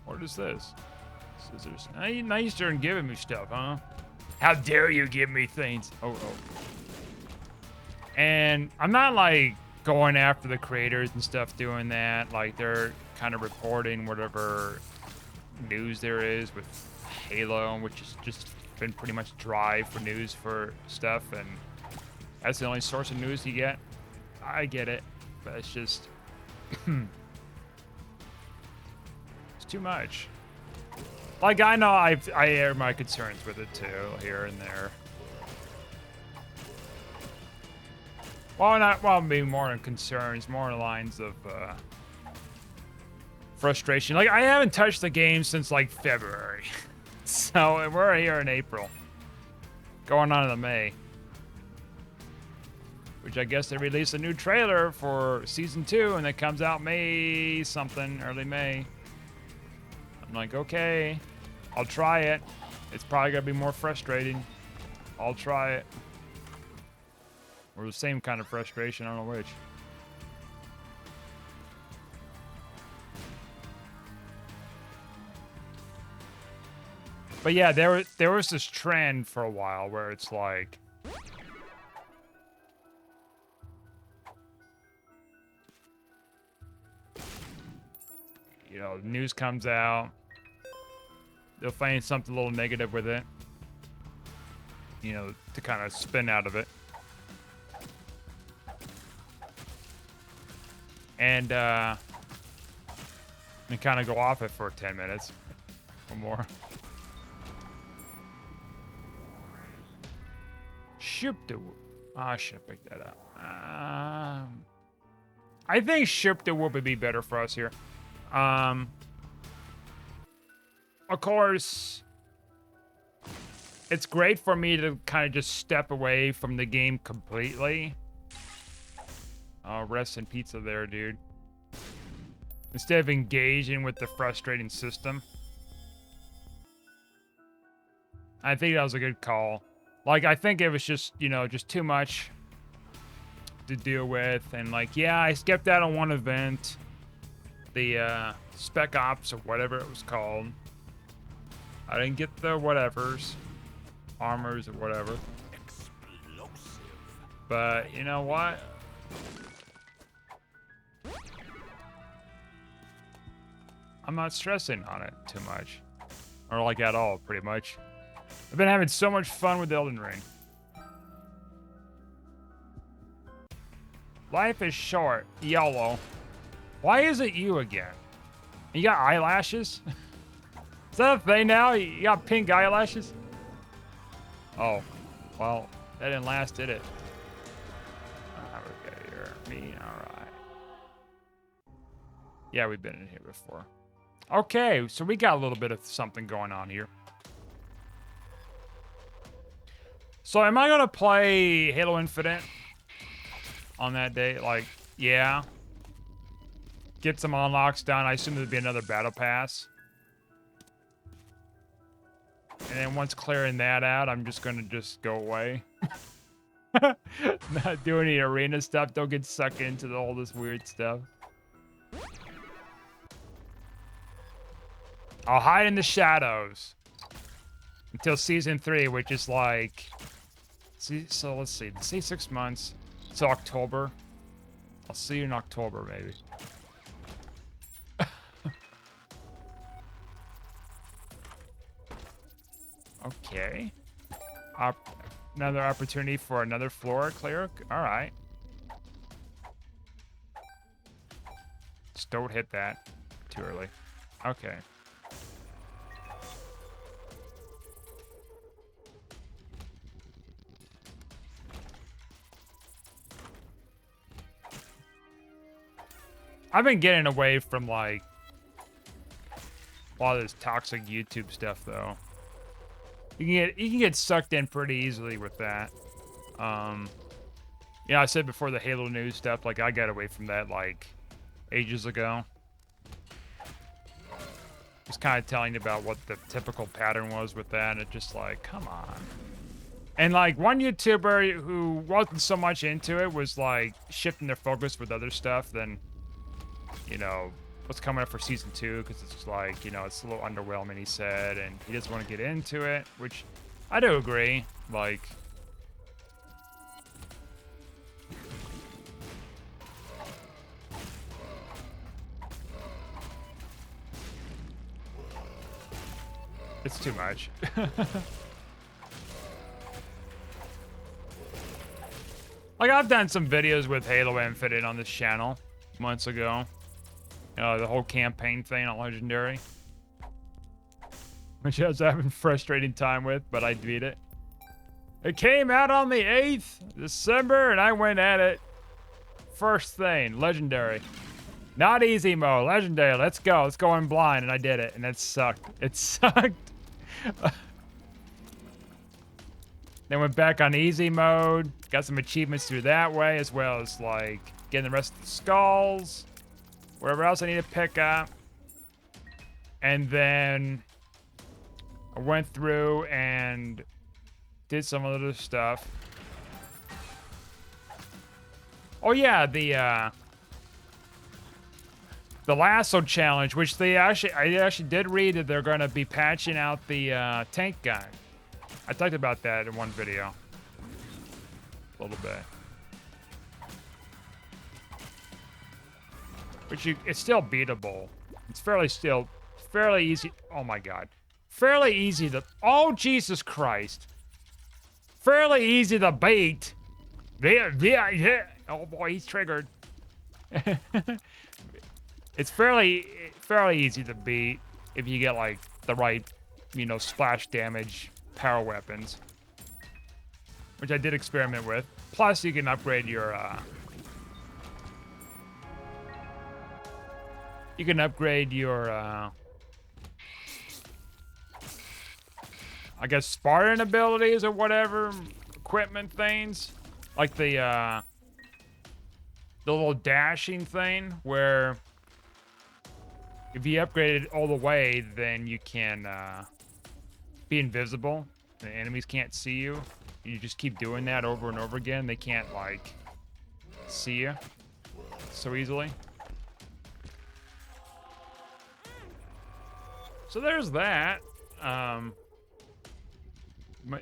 What is this? Scissors. Now you start giving me stuff, huh? How dare you give me things? Oh. And I'm not like going after the creators and stuff doing that. Like they're kind of reporting whatever news there is with Halo, which has just been pretty much dry for news for stuff, and that's the only source of news you get. I get it, but it's just it's too much. Like I know I air my concerns with it too, here and there. Well, not well, maybe more in concerns, more in lines of frustration. Like I haven't touched the game since like February, so we're here in April, going on to May. Which I guess they released a new trailer for season 2, and it comes out May something, early May. I'm like, okay, I'll try it. It's probably gonna be more frustrating. I'll try it. Or the same kind of frustration, I don't know which. But yeah, there was this trend for a while where it's like, you know, news comes out, they'll find something a little negative with it, you know, to kind of spin out of it. And kind of go off it for 10 minutes or more. Ship the Whoop. I should have picked that up. I think Ship the Whoop would be better for us here. Of course, it's great for me to kind of just step away from the game completely. Oh, rest in pizza there, dude. Instead of engaging with the frustrating system. I think that was a good call. Like, I think it was just, you know, just too much to deal with. And like, yeah, I skipped out on one event. The Spec Ops or whatever it was called. I didn't get the whatevers. Armors or whatever. Explosive. But, you know what? I'm not stressing on it too much. Or like at all, pretty much. I've been having so much fun with Elden Ring. Life is short. YOLO. Why is it you again? You got eyelashes? Is that a thing now? You got pink eyelashes? Oh. Well, that didn't last, did it? Okay, here. Me? Alright. Yeah, we've been in here before. Okay, so we got a little bit of something going on here. So am I gonna play Halo Infinite on that day? Like, yeah. Get some unlocks done. I assume there'd be another battle pass. And then once clearing that out, I'm just gonna go away. Not do any arena stuff. Don't get sucked into all this weird stuff. I'll hide in the shadows until season 3, which is like, so let's see, say 6 months. It's October. I'll see you in October, maybe. Okay. Another opportunity for another floor clear. All right. Just don't hit that too early. Okay. I've been getting away from like a lot of this toxic YouTube stuff though. You can get sucked in pretty easily with that. Yeah, I said before the Halo news stuff, like I got away from that like ages ago. Just kind of telling you about what the typical pattern was with that, and it's just like, come on. And like one YouTuber who wasn't so much into it was like shifting their focus with other stuff than, you know, what's coming up for season 2, because it's just like, you know, it's a little underwhelming, he said, and he doesn't want to get into it, which I do agree. Like, it's too much. Like, I've done some videos with Halo Infinite on this channel months ago. The whole campaign thing on Legendary. Which I was having a frustrating time with, but I beat it. It came out on the 8th December, and I went at it first thing, legendary. Not easy mode, legendary. Let's go. Let's go in blind, and I did it, and it sucked. It sucked. Then went back on easy mode. Got some achievements through that way, as well as like getting the rest of the skulls, whatever else I need to pick up. And then I went through and did some other stuff. Oh yeah, the lasso challenge, which I actually did read that they're gonna be patching out the tank gun. I talked about that in one video. A little bit. Which it's still beatable. It's fairly easy. Oh my god. Fairly easy to, oh Jesus Christ. Fairly easy to beat. Yeah. Oh boy, he's triggered. It's fairly easy to beat if you get like the right, splash damage power weapons, which I did experiment with. Plus, you can upgrade your I guess Spartan abilities or whatever equipment things, like the little dashing thing where if you upgrade it all the way, then you can be invisible. The enemies can't see you. You just keep doing that over and over again. They can't like see you so easily. So there's that.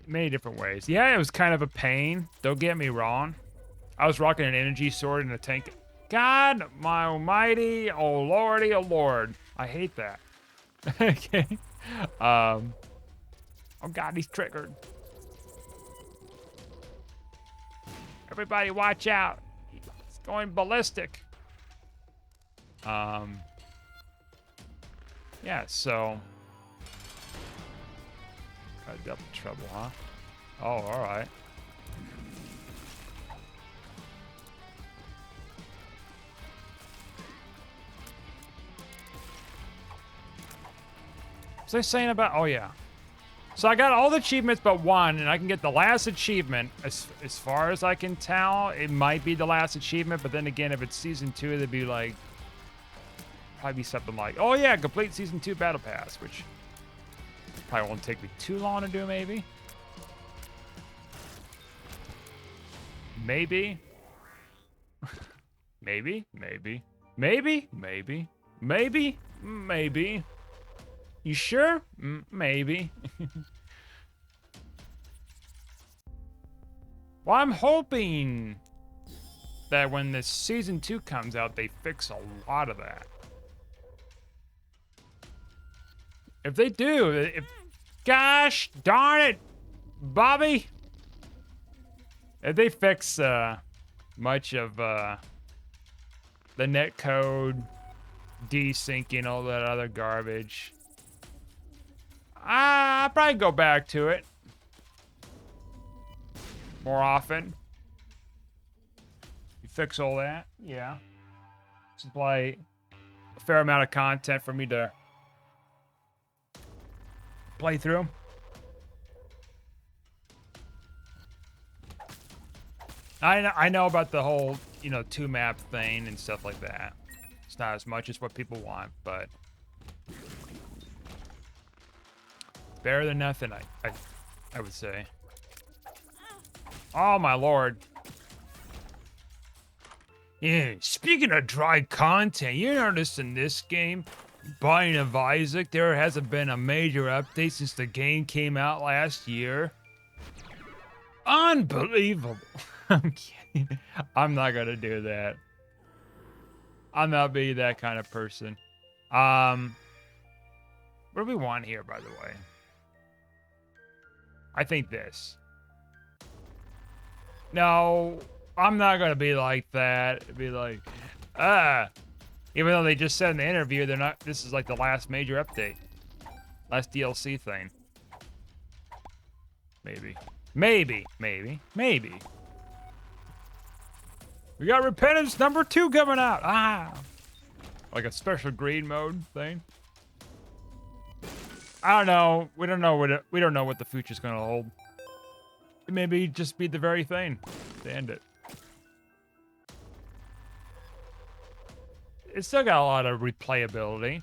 Many different ways. Yeah, it was kind of a pain. Don't get me wrong. I was rocking an energy sword in a tank. God, my almighty, oh lordy, oh lord. I hate that. Okay. Oh god, he's triggered. Everybody watch out. He's going ballistic. Yeah, so got double trouble, huh? Oh, all right. What was I saying about? Oh yeah. So I got all the achievements but one, and I can get the last achievement. As far as I can tell, it might be the last achievement, but then again, if it's season 2, it'd be like probably be something like, oh yeah, complete season 2 battle pass, which probably won't take me too long to do, maybe. Maybe. Maybe. You sure? Maybe. Well, I'm hoping that when this season 2 comes out, they fix a lot of that. If they do, gosh darn it, Bobby. If they fix much of the netcode, desyncing, all that other garbage, I'll probably go back to it more often. You fix all that, yeah. Supply a fair amount of content for me to play through. I know about the whole, 2-map thing and stuff like that. It's not as much as what people want, but better than nothing, I would say. Oh my lord. Yeah, speaking of dry content, you notice in this game, Binding of Isaac, there hasn't been a major update since the game came out last year. Unbelievable. I'm kidding. I'm not gonna do that. I'm not being that kind of person. What do we want here, by the way? I think this. No, I'm not gonna be like that. It'd be like, even though they just said in the interview they're not. This is like the last major update, last DLC thing. Maybe. We got Repentance number 2 coming out. Ah, like a special green mode thing. I don't know. We don't know what the future's gonna hold. It may just be the very thing to end it. It's still got a lot of replayability.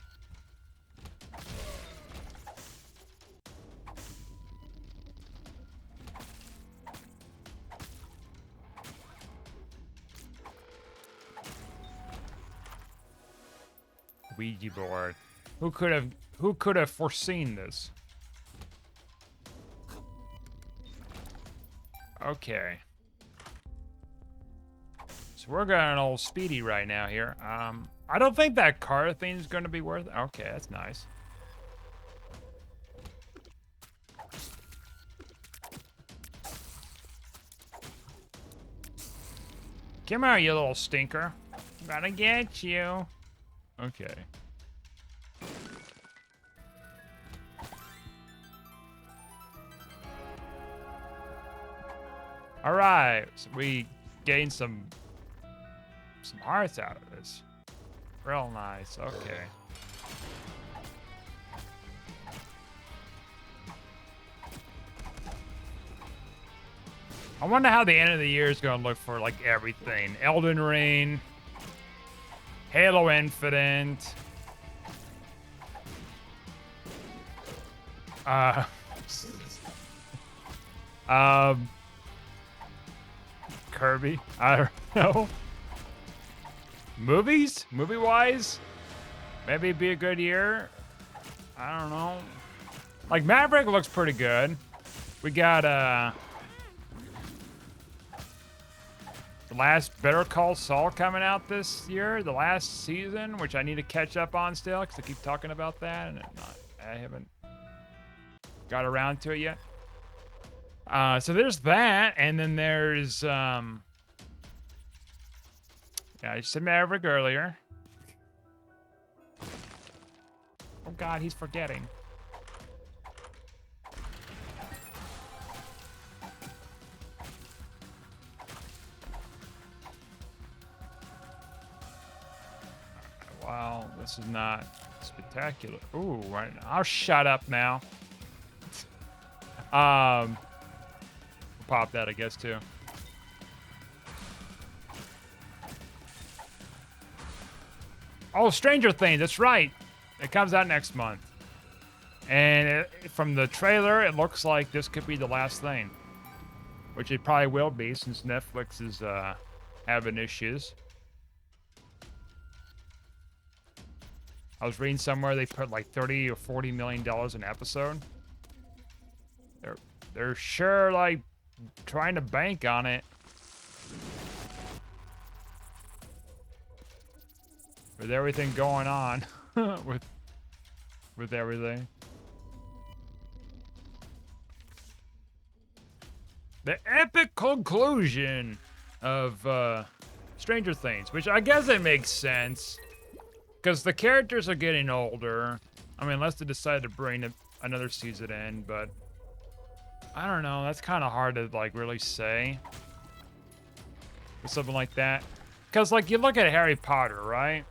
Ouija board. Who could have foreseen this? Okay. So we're going old speedy right now here. I don't think that car thing's gonna be worth it. Okay, that's nice. Come here, you little stinker. Gotta get you. Okay. All right, so we gained some hearts out of this. Real nice. Okay. I wonder how the end of the year is going to look for like everything. Elden Ring, Halo Infinite, Kirby. I don't know. Movies? Movie-wise? Maybe it'd be a good year. I don't know. Like, Maverick looks pretty good. We got, the last Better Call Saul coming out this year. The last season, which I need to catch up on still, because I keep talking about that, and I haven't got around to it yet. So there's that, and then there's, yeah, I said Maverick earlier. Oh God, he's forgetting. Wow, this is not spectacular. Ooh, right now. I'll shut up now. We'll pop that, I guess, too. Oh, Stranger Things, that's right. It comes out next month. And from the trailer, it looks like this could be the last thing. Which it probably will be, since Netflix is having issues. I was reading somewhere they put like $30 or $40 million an episode. They're sure like trying to bank on it. With everything going on with everything. The epic conclusion of Stranger Things, which I guess it makes sense. Because the characters are getting older. I mean, unless they decide to bring another season in, but I don't know. That's kind of hard to like really say with something like that. Because like you look at Harry Potter, right?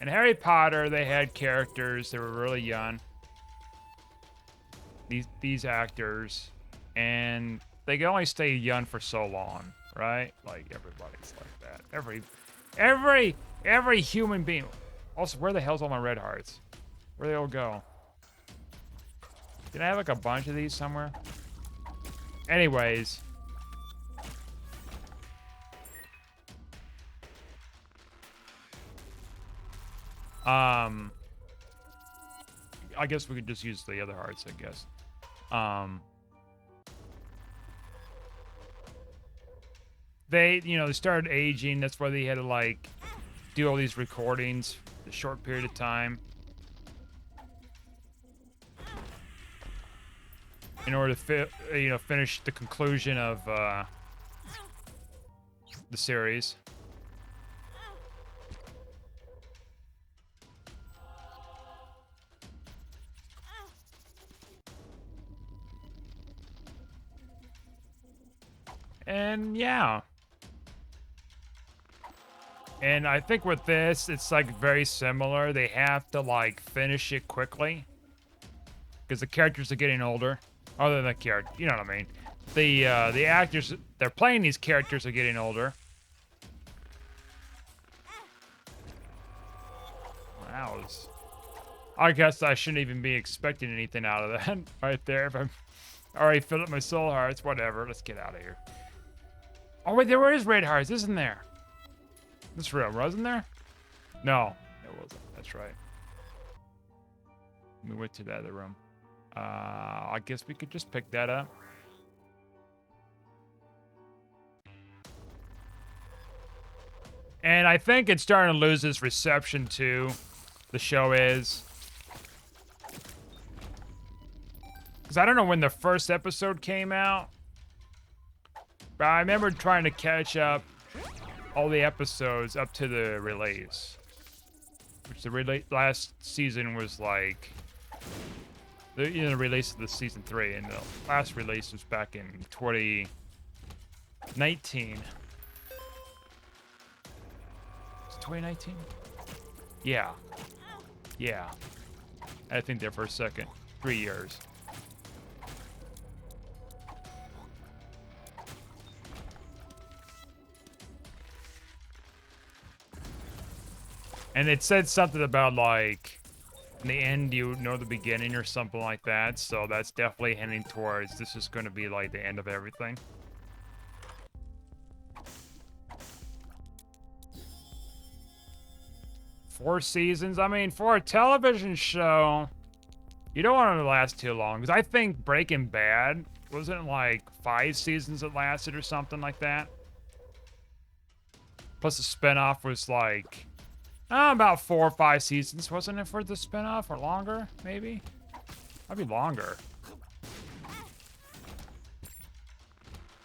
In Harry Potter, they had characters that were really young. These actors, and they can only stay young for so long, right? Like everybody's like that. Every human being. Also, where the hell's all my red hearts? Where they all go? Did I have like a bunch of these somewhere? Anyways. I guess we could just use the other hearts, I guess. They started aging. That's why they had to like do all these recordings a short period of time in order to finish the conclusion of the series. And yeah. And I think with this, it's like very similar. They have to like finish it quickly because the characters are getting older. Other than the character, you know what I mean. The actors they're playing these characters are getting older. That was. I guess I shouldn't even be expecting anything out of that right there. If I'm already filled up my soul hearts, whatever. Let's get out of here. Oh wait, there is raid hearts, isn't there? This room wasn't there? No, it wasn't. That's right. We went to the other room. I guess we could just pick that up. And I think it's starting to lose its reception too. The show is. Because I don't know when the first episode came out. But I remember trying to catch up all the episodes up to the release. Which the last season was like... the release of the season 3. And the last release was back in 2019. Was it 2019? Yeah. Yeah. I think there for a second. 3 years. And it said something about like in the end you know the beginning or something like that. So that's definitely heading towards this is going to be like the end of everything. Four seasons. I mean, for a television show, you don't want it to last too long. Because I think Breaking Bad wasn't like 5 seasons it lasted or something like that. Plus the spinoff was like about 4 or 5 seasons, wasn't it, for the spinoff? Or longer, maybe? Might be longer.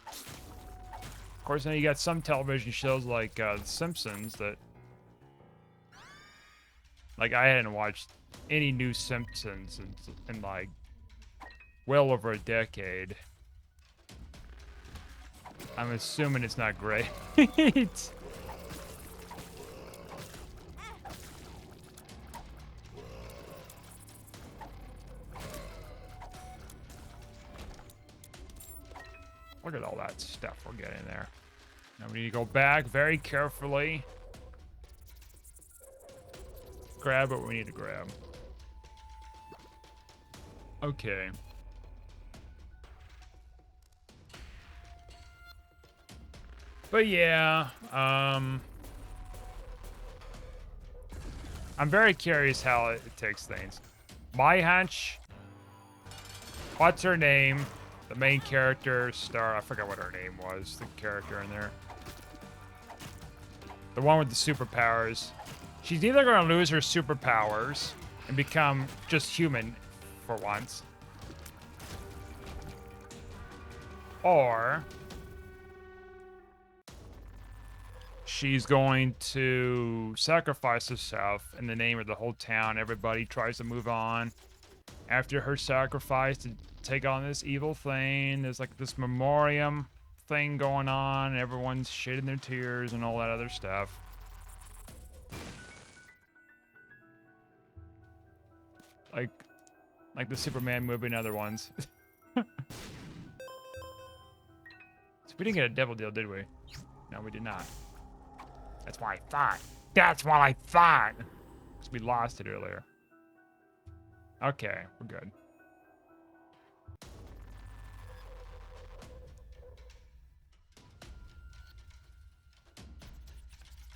Of course, then you got some television shows like The Simpsons that... Like, I hadn't watched any new Simpsons in like, well over a decade. I'm assuming it's not great. Look at all that stuff we're getting there. Now we need to go back very carefully. Grab what we need to grab. Okay. But yeah, I'm very curious how it takes things. My hunch, what's her name? The main character, Star, I forgot what her name was, the character in there. The one with the superpowers. She's either going to lose her superpowers and become just human for once. Or she's going to sacrifice herself in the name of the whole town. Everybody tries to move on after her sacrifice to take on this evil thing. There's like this memoriam thing going on. Everyone's shedding their tears and all that other stuff. Like the Superman movie and other ones. So we didn't get a devil deal, did we? No, we did not. That's what I thought. That's what I thought. Because we lost it earlier. Okay, we're good.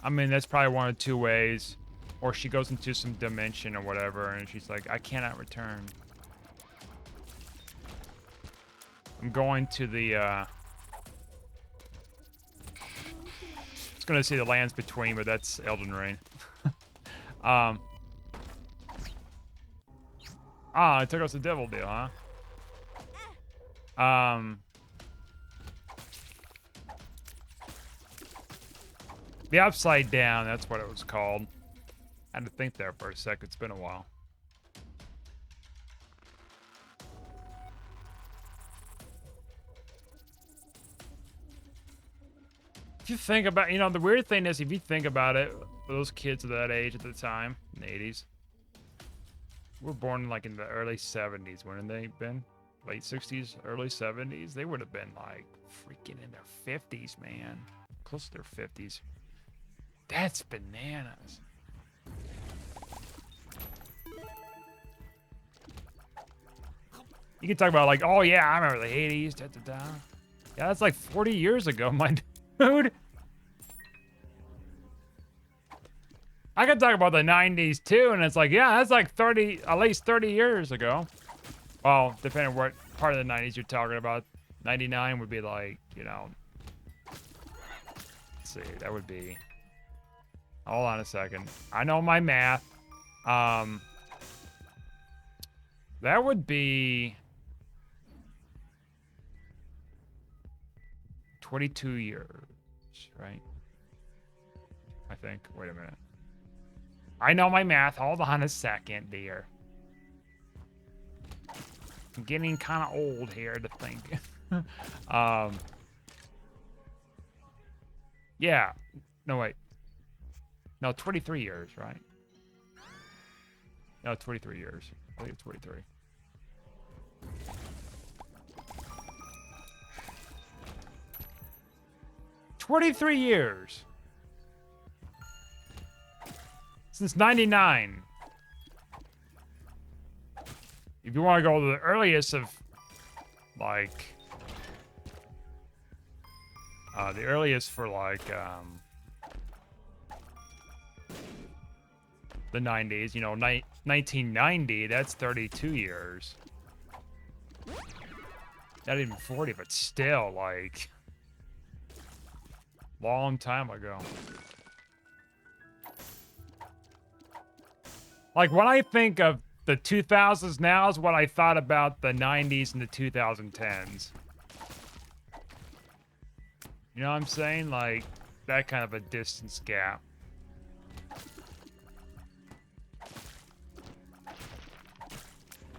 I mean, that's probably one of 2 ways. Or she goes into some dimension or whatever, and she's like, I cannot return. I'm going to the, I was gonna say the lands between, but that's Elden Ring. It took us the devil deal, huh? The Upside Down, that's what it was called. I had to think there for a sec, it's been a while. If you think about, you know, the weird thing is, if you think about it, those kids of that age at the time, in the 80s, were born like in the early 70s. When have they been? Late 60s, early 70s? They would have been like freaking in their 50s, man. Close to their 50s. That's bananas. You can talk about like, oh yeah, I remember the 80s, da, da, da. Yeah, that's like 40 years ago, my dude. I could talk about the 90s too, and it's like, yeah, that's like 30, at least 30 years ago. Well, depending on what part of the 90s you're talking about. 99 would be like, you know, let's see, that would be, hold on a second. I know my math. That would be 22 years, right? I think. Wait a minute. I know my math. Hold on a second, dear. I'm getting kind of old here to think. Yeah. No, wait. No, 23 years, right? No, 23 years. I think it's 23. "23 years. Since 99. If you want to go to the earliest of, like, the earliest for, like, the 90s, you know, 1990, that's 32 years. Not even 40, but still, like, long time ago. Like, when I think of the 2000s now is what I thought about the 90s and the 2010s. You know what I'm saying? Like, that kind of a distance gap.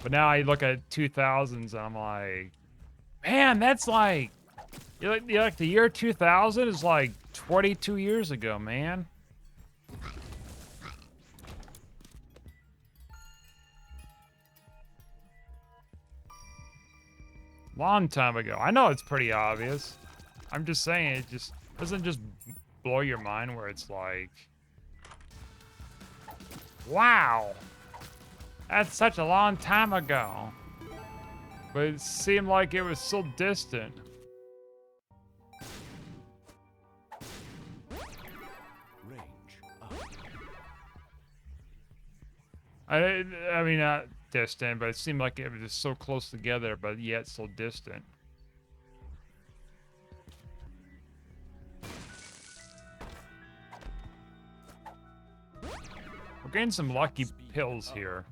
But now I look at 2000s and I'm like, man, that's like, you're like the year 2000 is like 22 years ago, man. Long time ago. I know it's pretty obvious. I'm just saying, it just doesn't just blow your mind where it's like, wow, that's such a long time ago. But it seemed like it was so distant. Range up. I mean, not distant, but it seemed like it was just so close together, but yet so distant. We're getting some lucky pills here,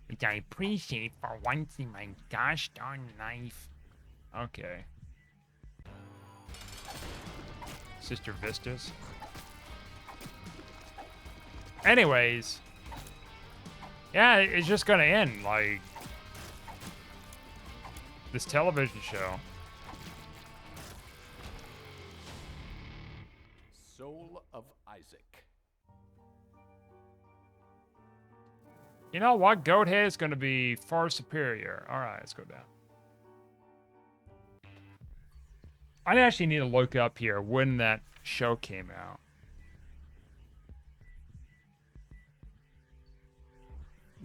which I appreciate for once in my gosh darn life. Okay. Sister Vistas. Anyways. Yeah, it's just gonna end, like, this television show. Soul of Isaac. You know what? Goathead is gonna be far superior. Alright, let's go down. I actually need to look up here when that show came out.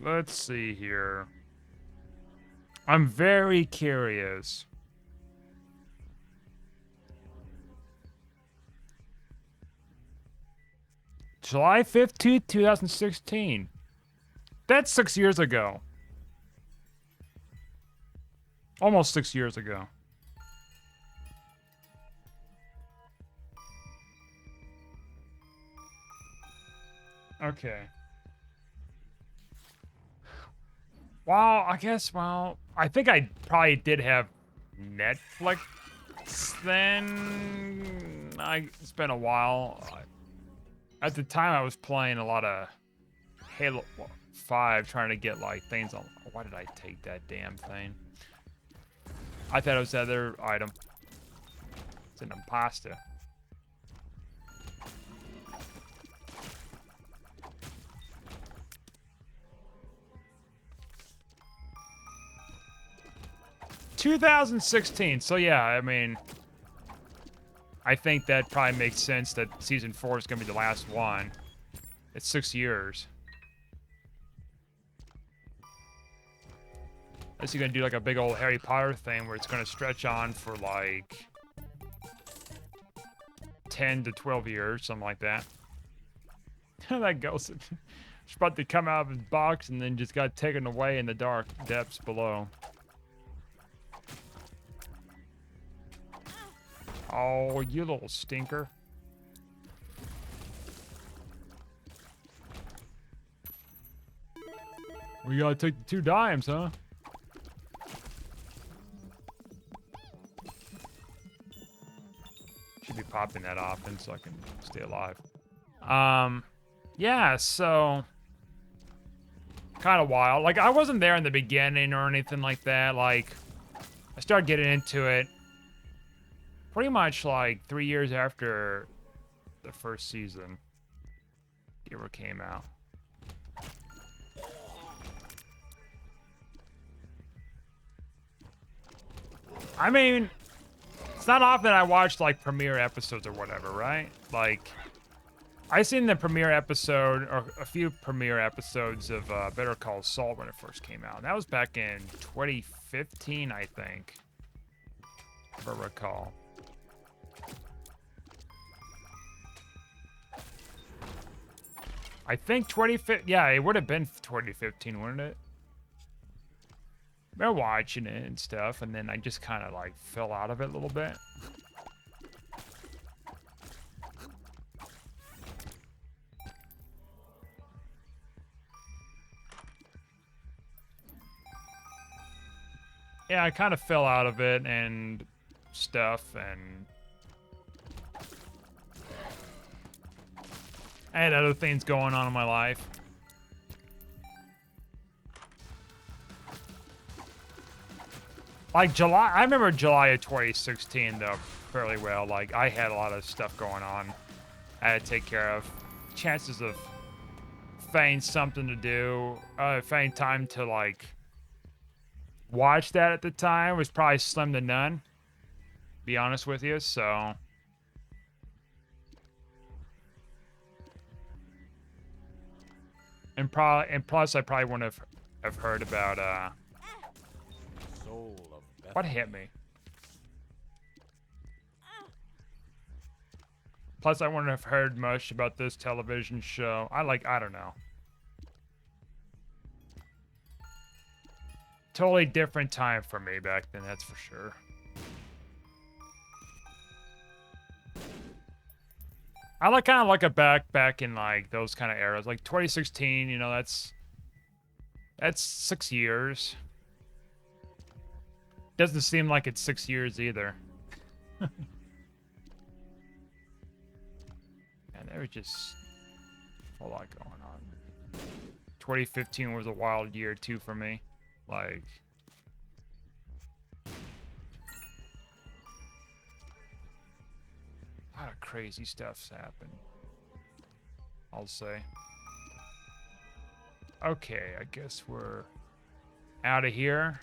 Let's see here. I'm very curious. July 15th, 2016. That's 6 years ago. Almost 6 years ago. Okay. Well, I guess, well, I think I probably did have Netflix then. It's been a while. At the time, I was playing a lot of Halo 5, trying to get, like, things on. Why did I take that damn thing? I thought it was the other item. It's an impasta. 2016. So yeah, I mean, I think that probably makes sense that season 4 is gonna be the last one. It's 6 years. Unless you're gonna do like a big old Harry Potter thing where it's gonna stretch on for like 10 to 12 years, something like that. That ghost is about to come out of his box and then just got taken away in the dark depths below. Oh, you little stinker. We gotta take the 2 dimes, huh? Should be popping that often so I can stay alive. Yeah, so kind of wild. Like, I wasn't there in the beginning or anything like that. Like, I started getting into it pretty much like 3 years after the first season ever came out. I mean, it's not often I watch like premiere episodes or whatever, right? Like, I seen the premiere episode or a few premiere episodes of Better Call Saul when it first came out. That was back in 2015, I think, if I recall. I think 2015. Yeah, it would have been 2015, wouldn't it? Been watching it and stuff, and then I just kind of like fell out of it a little bit. Yeah, I kind of fell out of it and stuff, and I had other things going on in my life. Like July, I remember July of 2016 though fairly well. Like, I had a lot of stuff going on I had to take care of. Chances of finding something to do, finding time to like watch that at the time was probably slim to none, be honest with you. So and plus I probably wouldn't have heard about Soul of Bethlehem. what hit me. Plus I wouldn't have heard much about this television show. I don't know. Totally different time for me back then, that's for sure. I like kind of look at back in like those kind of eras, like 2016. You know, that's 6 years. Doesn't seem like it's 6 years either. And there was just a lot going on. 2015 was a wild year too for me. Like, a lot of crazy stuff's happened, I'll say. Okay, I guess we're out of here.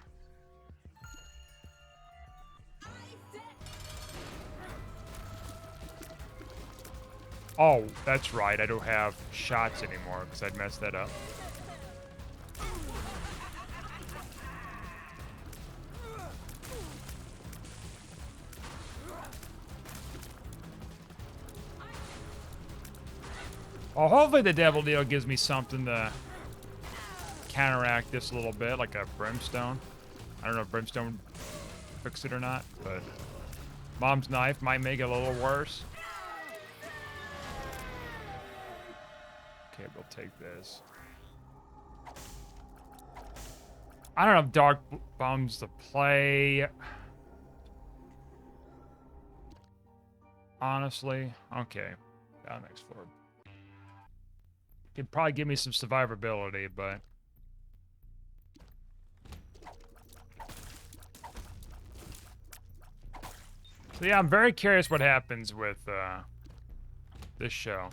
Oh, that's right. I don't have shots anymore because I'd messed that up. Well, hopefully the Devil Deal gives me something to counteract this a little bit, like a Brimstone. I don't know if Brimstone fixed it or not, but Mom's Knife might make it a little worse. Okay, we'll take this. I don't know if Dark Bum's the play. Honestly, okay. Down next floor. Could probably give me some survivability, but so yeah, I'm very curious what happens with this show.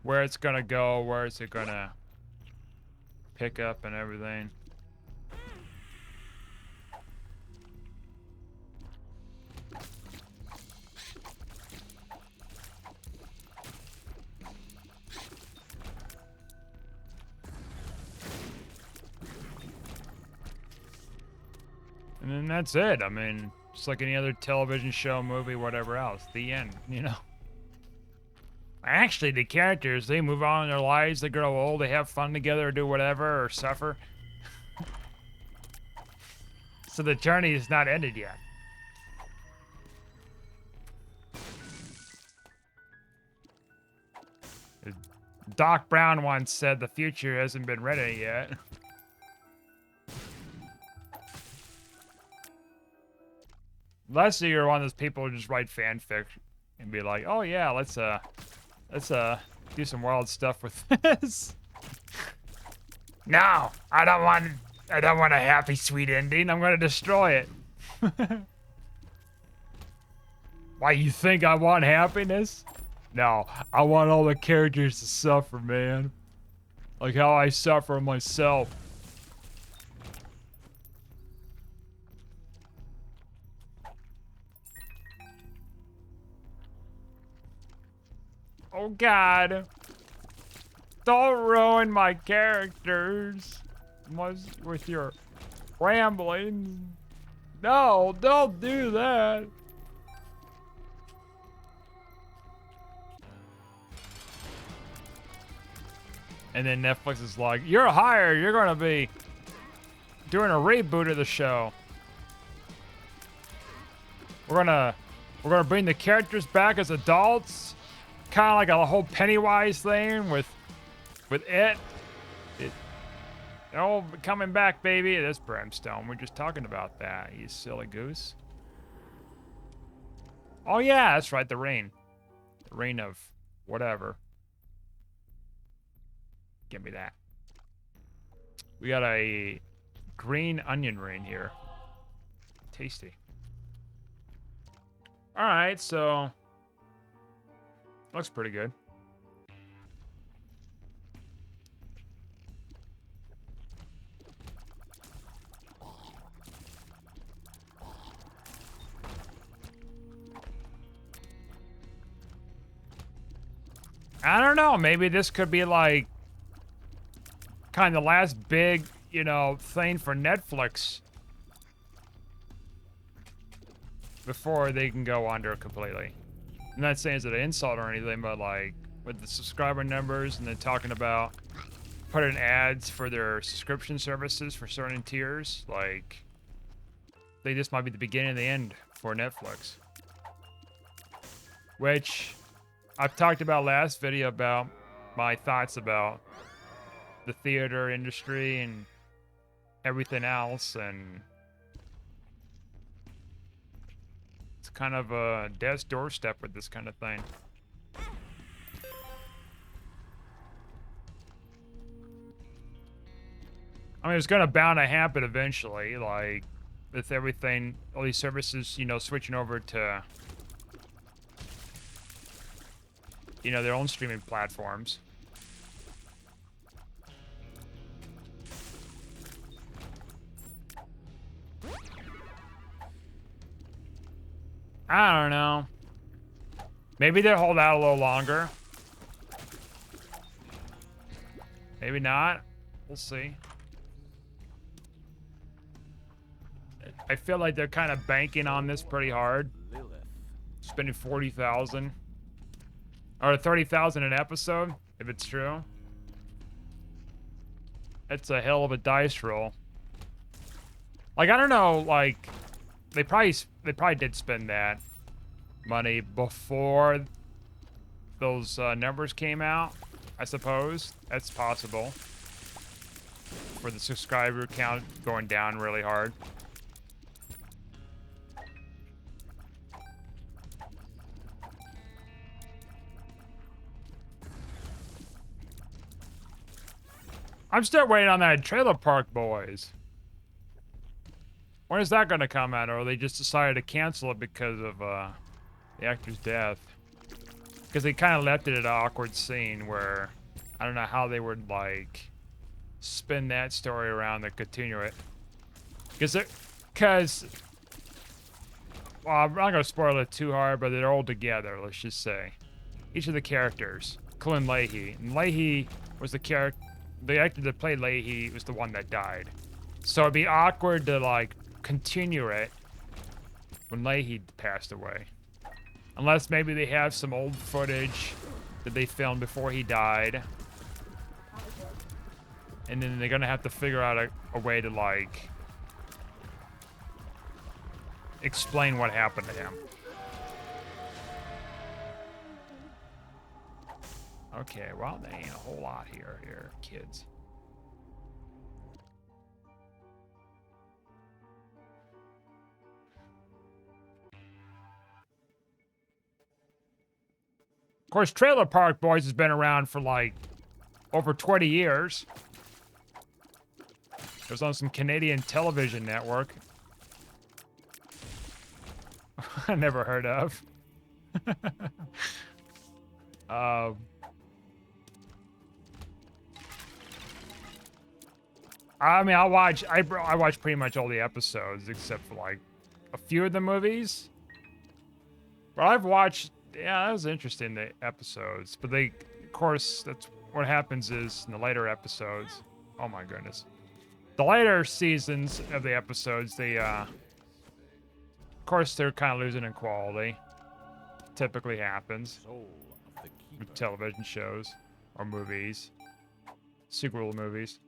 where it's gonna go, where is it gonna pick up and everything. And then that's it. I mean, just like any other television show, movie, whatever else. The end, you know? Actually, the characters, they move on in their lives, they grow old, they have fun together, or do whatever, or suffer. So the journey is not ended yet. Doc Brown once said the future hasn't been ready yet. Unless you're one of those people who just write fanfic and be like, oh yeah, let's do some wild stuff with this. No, I don't want a happy sweet ending. I'm gonna destroy it. Why, you think I want happiness? No, I want all the characters to suffer, man. Like how I suffer myself. Oh God. Don't ruin my characters with your ramblings. No, don't do that. And then Netflix is like, you're hired. You're going to be doing a reboot of the show. We're going to bring the characters back as adults. Kind of like a whole Pennywise thing with it. Oh, coming back, baby. It is Brimstone. We're just talking about that, you silly goose. Oh, yeah, that's right. The rain. The rain of whatever. Give me that. We got a green onion rain here. Tasty. All right, so looks pretty good. I don't know. Maybe this could be like kind of the last big, you know, thing for Netflix before they can go under completely. I'm not saying it's an insult or anything, but like with the subscriber numbers and then talking about putting ads for their subscription services for certain tiers, like they just might be the beginning and the end for Netflix. Which I've talked about last video about my thoughts about the theater industry and everything else, and it's kind of a death's doorstep with this kind of thing. I mean, it's gonna bound to happen eventually, like with everything, all these services, you know, switching over to, you know, their own streaming platforms. I don't know. Maybe they'll hold out a little longer. Maybe not. We'll see. I feel like they're kind of banking on this pretty hard. Spending 40,000 or 30,000 an episode, if it's true. It's a hell of a dice roll. Like, I don't know, like they probably did spend that money before those numbers came out. I suppose that's possible. For the subscriber count going down really hard. I'm still waiting on that Trailer Park Boys. When is that gonna come out, or they just decided to cancel it because of the actor's death? Because they kind of left it at an awkward scene where I don't know how they would like spin that story around to continue it. Because well, I'm not gonna spoil it too hard, but they're all together. Let's just say each of the characters, Clint Leahy, and Leahy was the actor that played Leahy was the one that died. So it'd be awkward to like continue it when Leahy passed away. Unless maybe they have some old footage that they filmed before he died. And then they're gonna have to figure out a way to like explain what happened to him. Okay, well, there ain't a whole lot here, kids. Of course, Trailer Park Boys has been around for like over 20 years. It was on some Canadian television network. I never heard of. I mean, I watch pretty much all the episodes except for like a few of the movies. But I've watched, yeah, that was interesting, the episodes. But they, of course, that's what happens is in the later episodes. Oh my goodness. The later seasons of the episodes, they, of course, they're kind of losing in quality. Typically happens Soul of the keeper. with television shows or movies, sequel movies.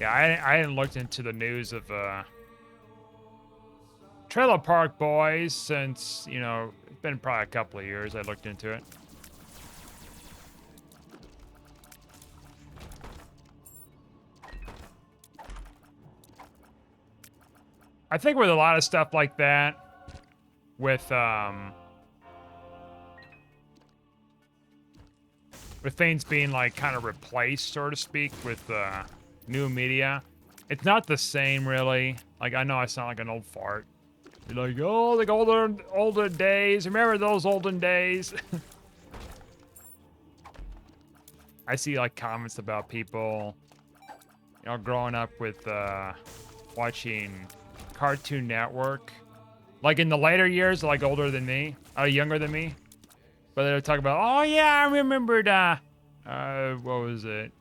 Yeah, I hadn't looked into the news of Trailer Park Boys since, you know, it's been probably a couple of years I looked into it. I think with a lot of stuff like that, with things being like kind of replaced, so to speak, with new media, it's not the same really. Like, I know I sound like an old fart. You're like, oh, the older days. Remember those olden days? I see like comments about people, you know, growing up with watching Cartoon Network. Like in the later years, like older than me, younger than me. But they're talking about, oh yeah, I remembered, what was it?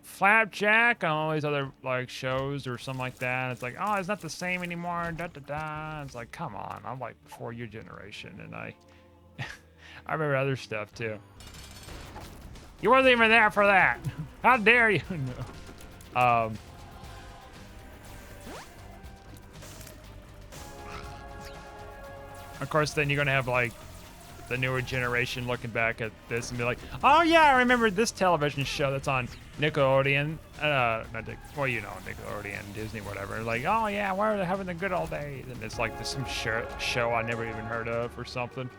Flapjack and all these other like shows or something like that. It's like, oh, it's not the same anymore. Da da da. It's like, come on, I'm like before your generation, and I remember other stuff too. You wasn't even there for that. How dare you? No. Of course, then you're gonna have like the newer generation looking back at this and be like, oh yeah, I remember this television show that's on Nickelodeon. Well, you know, Nickelodeon, Disney, whatever. Like, oh yeah, why are they having the good old days? And it's like some show I never even heard of or something.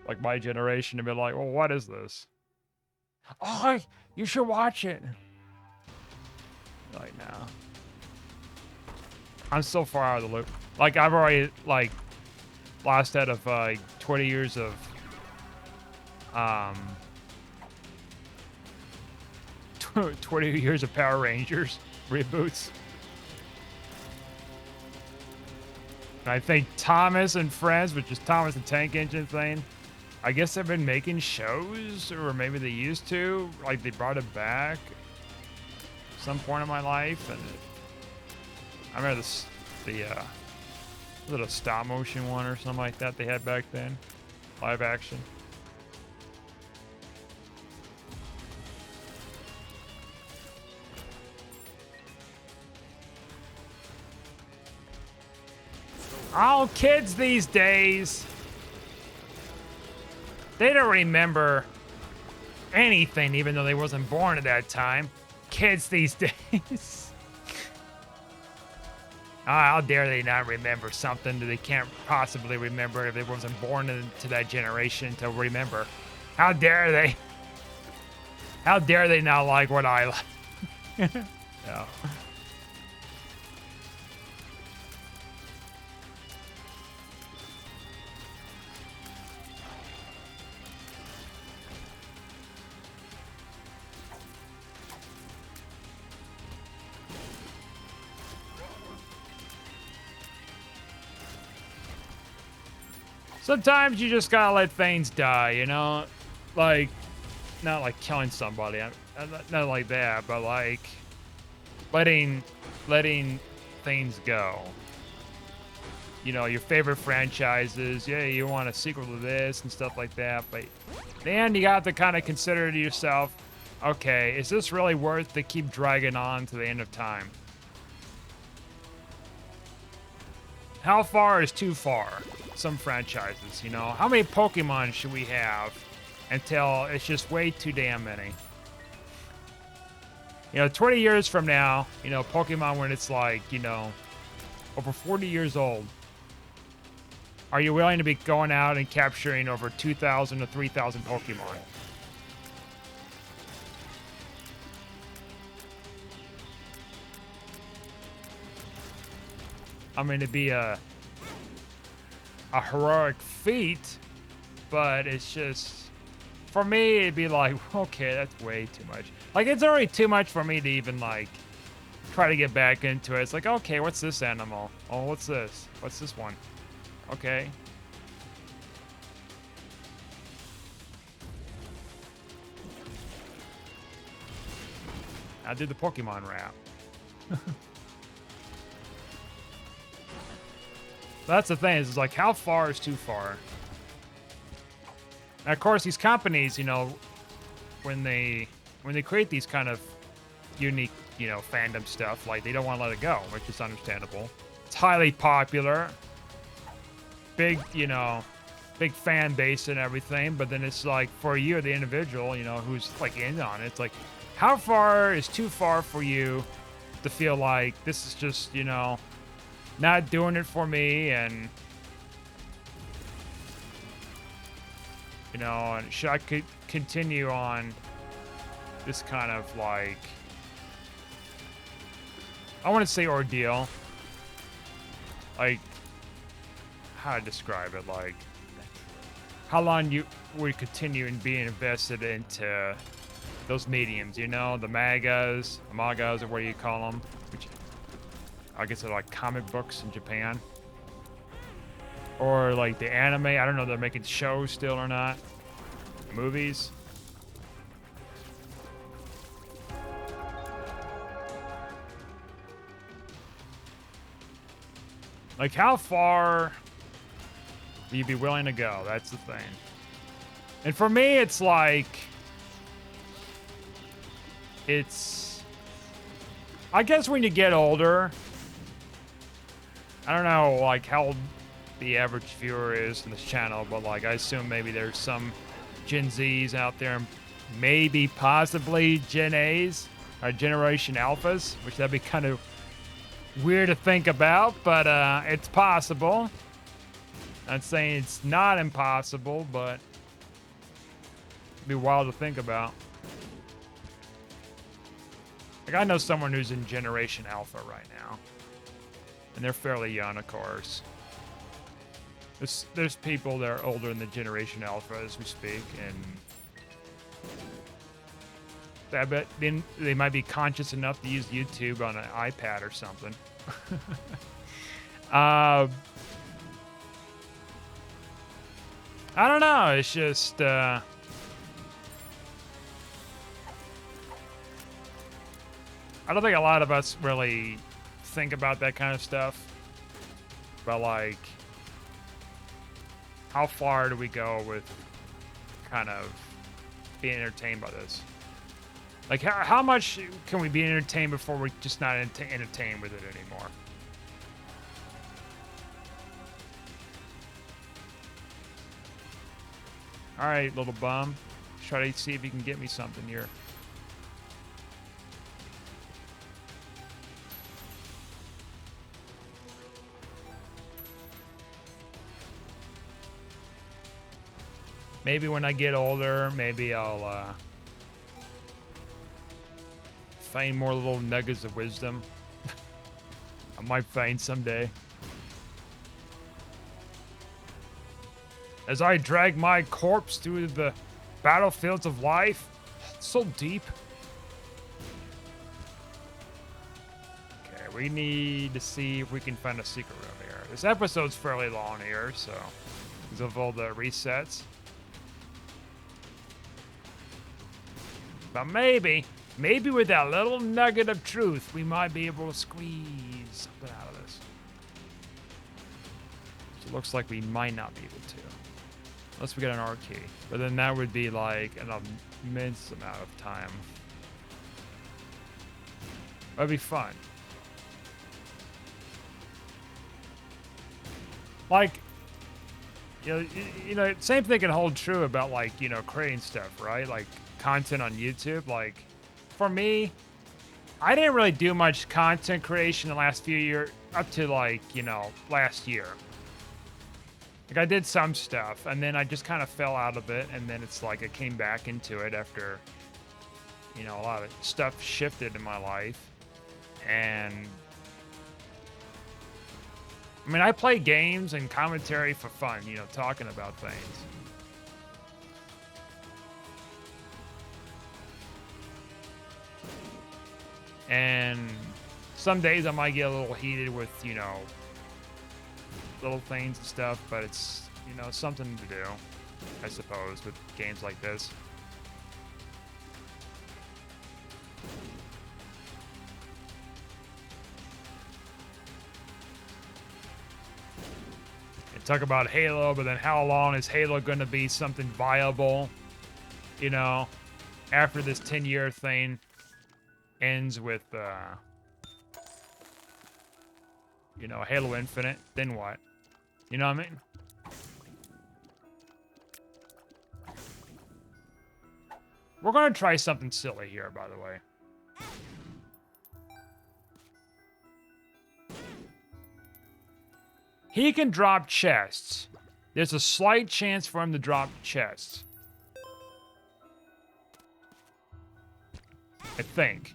Like my generation to be like, well, what is this? Oh, you should watch it. Like, no. I'm so far out of the loop. Like, I've already, like, lost out of 20 years of 20 years of Power Rangers reboots. And I think Thomas and Friends, which is Thomas the Tank Engine thing, I guess they've been making shows, or maybe they used to. Like, they brought it back at some point in my life, and I remember was it a stop motion one or something like that they had back then? Live action. All kids these days, they don't remember anything, even though they wasn't born at that time. Kids these days. How dare they not remember something that they can't possibly remember if they wasn't born into that generation to remember? How dare they? How dare they not like what I like? Yeah. Sometimes you just gotta let things die, you know? Like, not like killing somebody, not like that, but like letting things go. You know, your favorite franchises, yeah, you want a sequel to this and stuff like that, but then you have to kind of consider to yourself, okay, is this really worth to keep dragging on to the end of time? How far is too far? Some franchises, you know? How many Pokemon should we have until it's just way too damn many? You know, 20 years from now, you know, Pokemon when it's like, you know, over 40 years old, are you willing to be going out and capturing over 2,000 to 3,000 Pokemon? I mean, it'd be a heroic feat, but it's just, for me, it'd be like, okay, that's way too much. Like, it's already too much for me to even, like, try to get back into it. It's like, okay, what's this animal? Oh, what's this? What's this one? Okay. I did the Pokemon rap. That's the thing, is like, how far is too far? And of course, these companies, you know, when they create these kind of unique, you know, fandom stuff, like, they don't want to let it go, which is understandable. It's highly popular, big, you know, big fan base and everything, but then it's like, for you, the individual, you know, who's like in on it, it's like, how far is too far for you to feel like this is just, you know, not doing it for me, and you know, and should I continue on this kind of like, I want to say ordeal, like, how to describe it, like how long you would continue in being invested into those mediums, you know, the mangas, or what do you call them, which I guess they're like comic books in Japan. Or like the anime. I don't know if they're making shows still or not. Movies. Like, how far will you be willing to go? That's the thing. And for me, it's like, it's, I guess when you get older, I don't know, like, how old the average viewer is in this channel, but, like, I assume maybe there's some Gen Zs out there, maybe possibly Gen As, or Generation Alphas, which that'd be kind of weird to think about, but it's possible. Not saying it's not impossible, but it'd be wild to think about. Like, I know someone who's in Generation Alpha right now. And they're fairly young, of course. There's people that are older in the Generation Alpha as we speak, and I bet they might be conscious enough to use YouTube on an iPad or something. I don't know. It's just I don't think a lot of us really think about that kind of stuff, but like, how far do we go with kind of being entertained by this? Like, how much can we be entertained before we're just not entertained with it anymore? All right, little bum. Try to see if you can get me something here. Maybe when I get older, maybe I'll find more little nuggets of wisdom. I might find someday. As I drag my corpse through the battlefields of life, it's so deep. Okay, we need to see if we can find a secret room here. This episode's fairly long here, so because of all the resets. But maybe with that little nugget of truth, we might be able to squeeze something out of this. So it looks like we might not be able to. Unless we get an R key. But then that would be like an immense amount of time. That'd be fun. Like, you know, same thing can hold true about like, you know, creating stuff, right? Like content on YouTube. Like, for me, I didn't really do much content creation the last few years, up to like, you know, last year. Like I did some stuff and then I just kind of fell out of it, and then it's like I came back into it after, you know, a lot of stuff shifted in my life. And I mean, I play games and commentary for fun, you know, talking about things. And some days I might get a little heated with, you know, little things and stuff, but it's, you know, something to do, I suppose, with games like this. And talk about Halo, but then how long is Halo going to be something viable, you know, after this 10-year thing ends with, you know, Halo Infinite, then what? You know what I mean? We're gonna try something silly here, by the way. He can drop chests. There's a slight chance for him to drop chests. I think.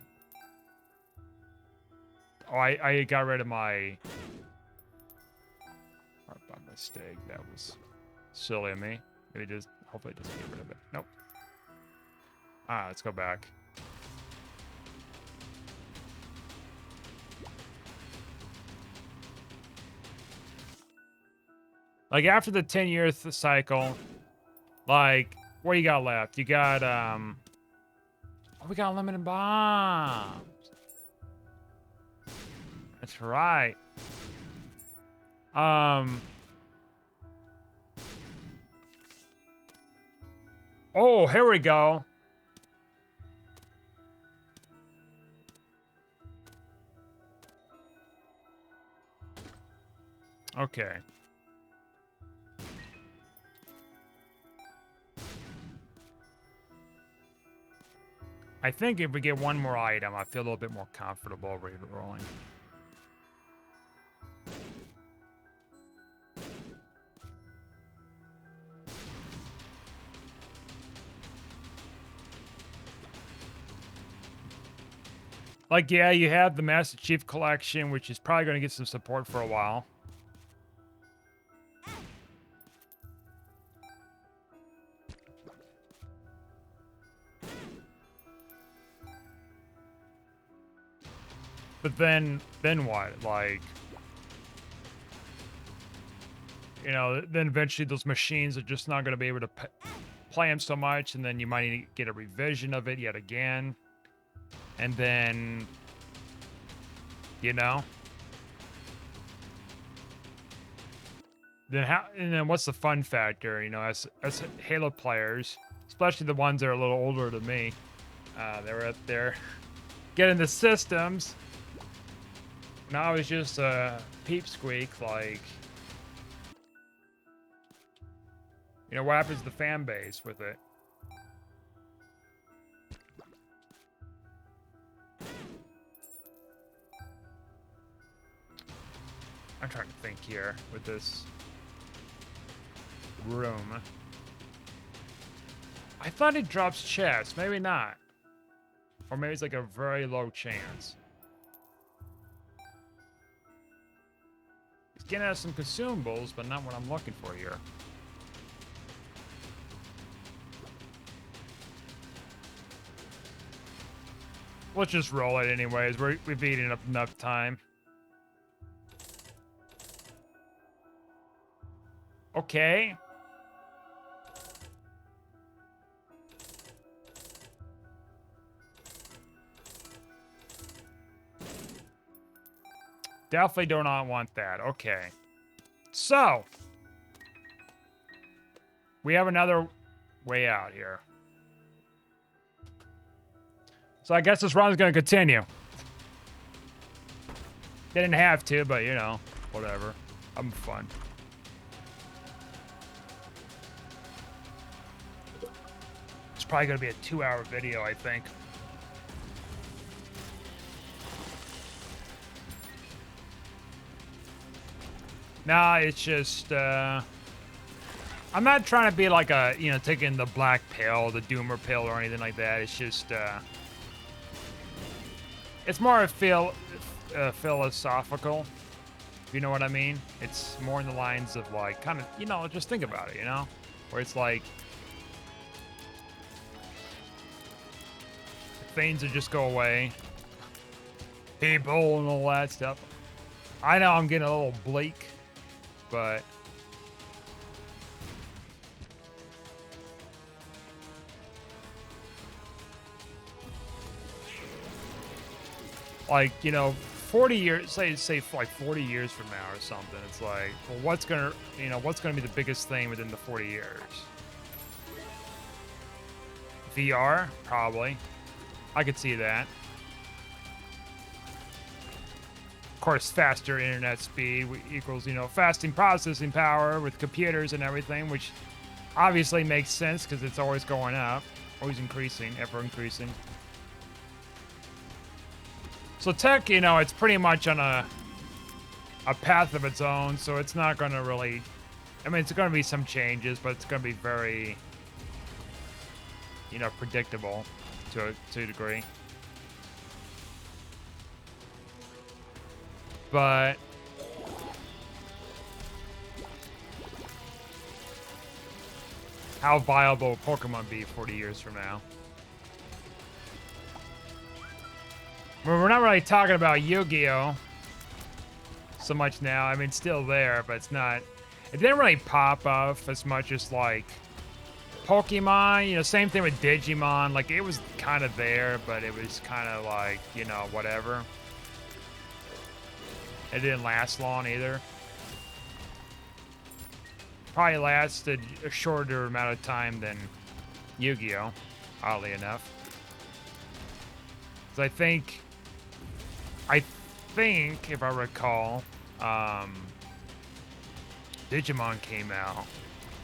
Oh, I got rid of my... By mistake. That was silly of me. Maybe just... Hopefully it doesn't get rid of it. Nope. Ah, let's go back. Like, after the 10-year cycle, like, what you got left? You got, oh, we got unlimited bombs. That's right. Oh, here we go. Okay. I think if we get one more item, I feel a little bit more comfortable re-rolling. Like, yeah, you have the Master Chief Collection, which is probably going to get some support for a while. But then what? Like, you know, then eventually those machines are just not going to be able to play them so much, and then you might need to get a revision of it yet again. And then, you know, then what's the fun factor? You know, as Halo players, especially the ones that are a little older than me, they were up there getting the systems. Now it's just a peepsqueak, like, you know, what happens to the fan base with it? I'm trying to think here with this room. I thought it drops chests. Maybe not. Or maybe it's like a very low chance. It's getting us some consumables, but not what I'm looking for here. Let's just roll it anyways. We've eaten up enough time. Okay. Definitely do not want that. Okay. So. We have another way out here. So I guess this run is going to continue. Didn't have to, but you know, whatever. I'm fun. It's probably going to be a 2-hour video, I think. Nah, it's just, I'm not trying to be like a, you know, taking the black pill, the doomer pill or anything like that. It's just, it's more philosophical, if you know what I mean. It's more in the lines of like, kind of, you know, just think about it, you know? Where it's like, things that just go away. People and all that stuff. I know I'm getting a little bleak, but like, you know, 40 years, say like 40 years from now or something, it's like, well, what's gonna be the biggest thing within the 40 years? VR, probably. I could see that. Of course, faster internet speed equals, you know, fasting processing power with computers and everything, which obviously makes sense because it's always going up, always increasing, ever increasing. So tech, you know, it's pretty much on a path of its own, so it's not going to really, I mean, it's going to be some changes, but it's going to be very, you know, predictable to a degree. But how viable will Pokemon be 40 years from now? Well, we're not really talking about Yu-Gi-Oh! So much now. I mean, it's still there, but it's not. It didn't really pop off as much as like Pokemon. You know, same thing with Digimon. Like, it was kind of there, but it was kind of like, you know, whatever. It didn't last long either. Probably lasted a shorter amount of time than Yu-Gi-Oh! Oddly enough. So I think, if I recall, Digimon came out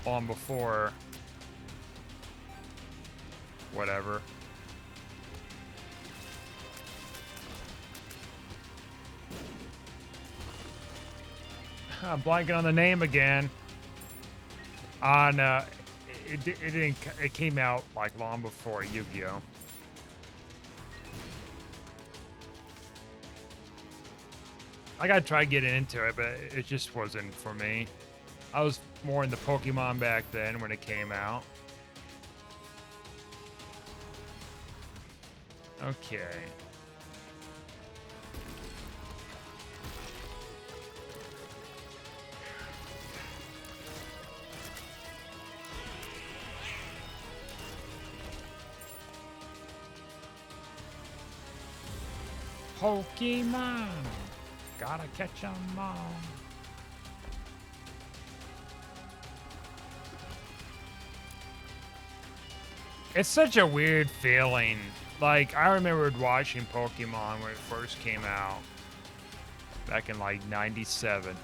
long before whatever. I'm blanking on the name again. On it came out like long before Yu-Gi-Oh! I gotta try getting into it, but it just wasn't for me. I was more into Pokemon back then when it came out. Okay. Pokemon! Gotta catch 'em all. It's such a weird feeling. Like, I remembered watching Pokemon when it first came out. Back in, like, 97.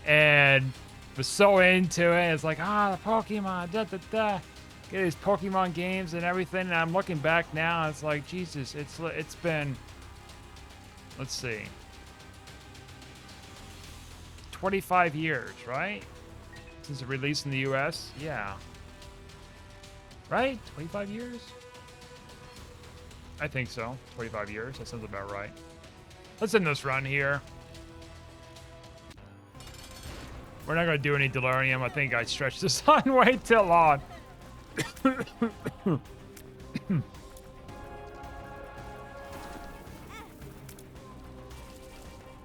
And was so into it. It's like, the Pokemon, da-da-da. Get these Pokemon games and everything. And I'm looking back now, and it's like, Jesus, it's been... Let's see. 25 years, right? Since it released in the US? Yeah. Right? 25 years? I think so. 25 years. That sounds about right. Let's end this run here. We're not going to do any delirium. I think I stretched this on way too long.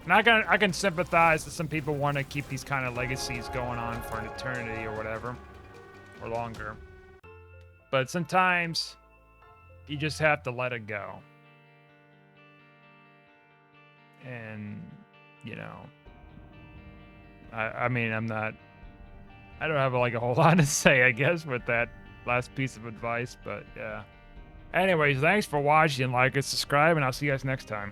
And I can sympathize that some people want to keep these kind of legacies going on for an eternity or whatever, or longer. But sometimes you just have to let it go. And, you know, I mean, I don't have like a whole lot to say, I guess, with that last piece of advice, but yeah. Anyways, thanks for watching. Like and subscribe, and I'll see you guys next time.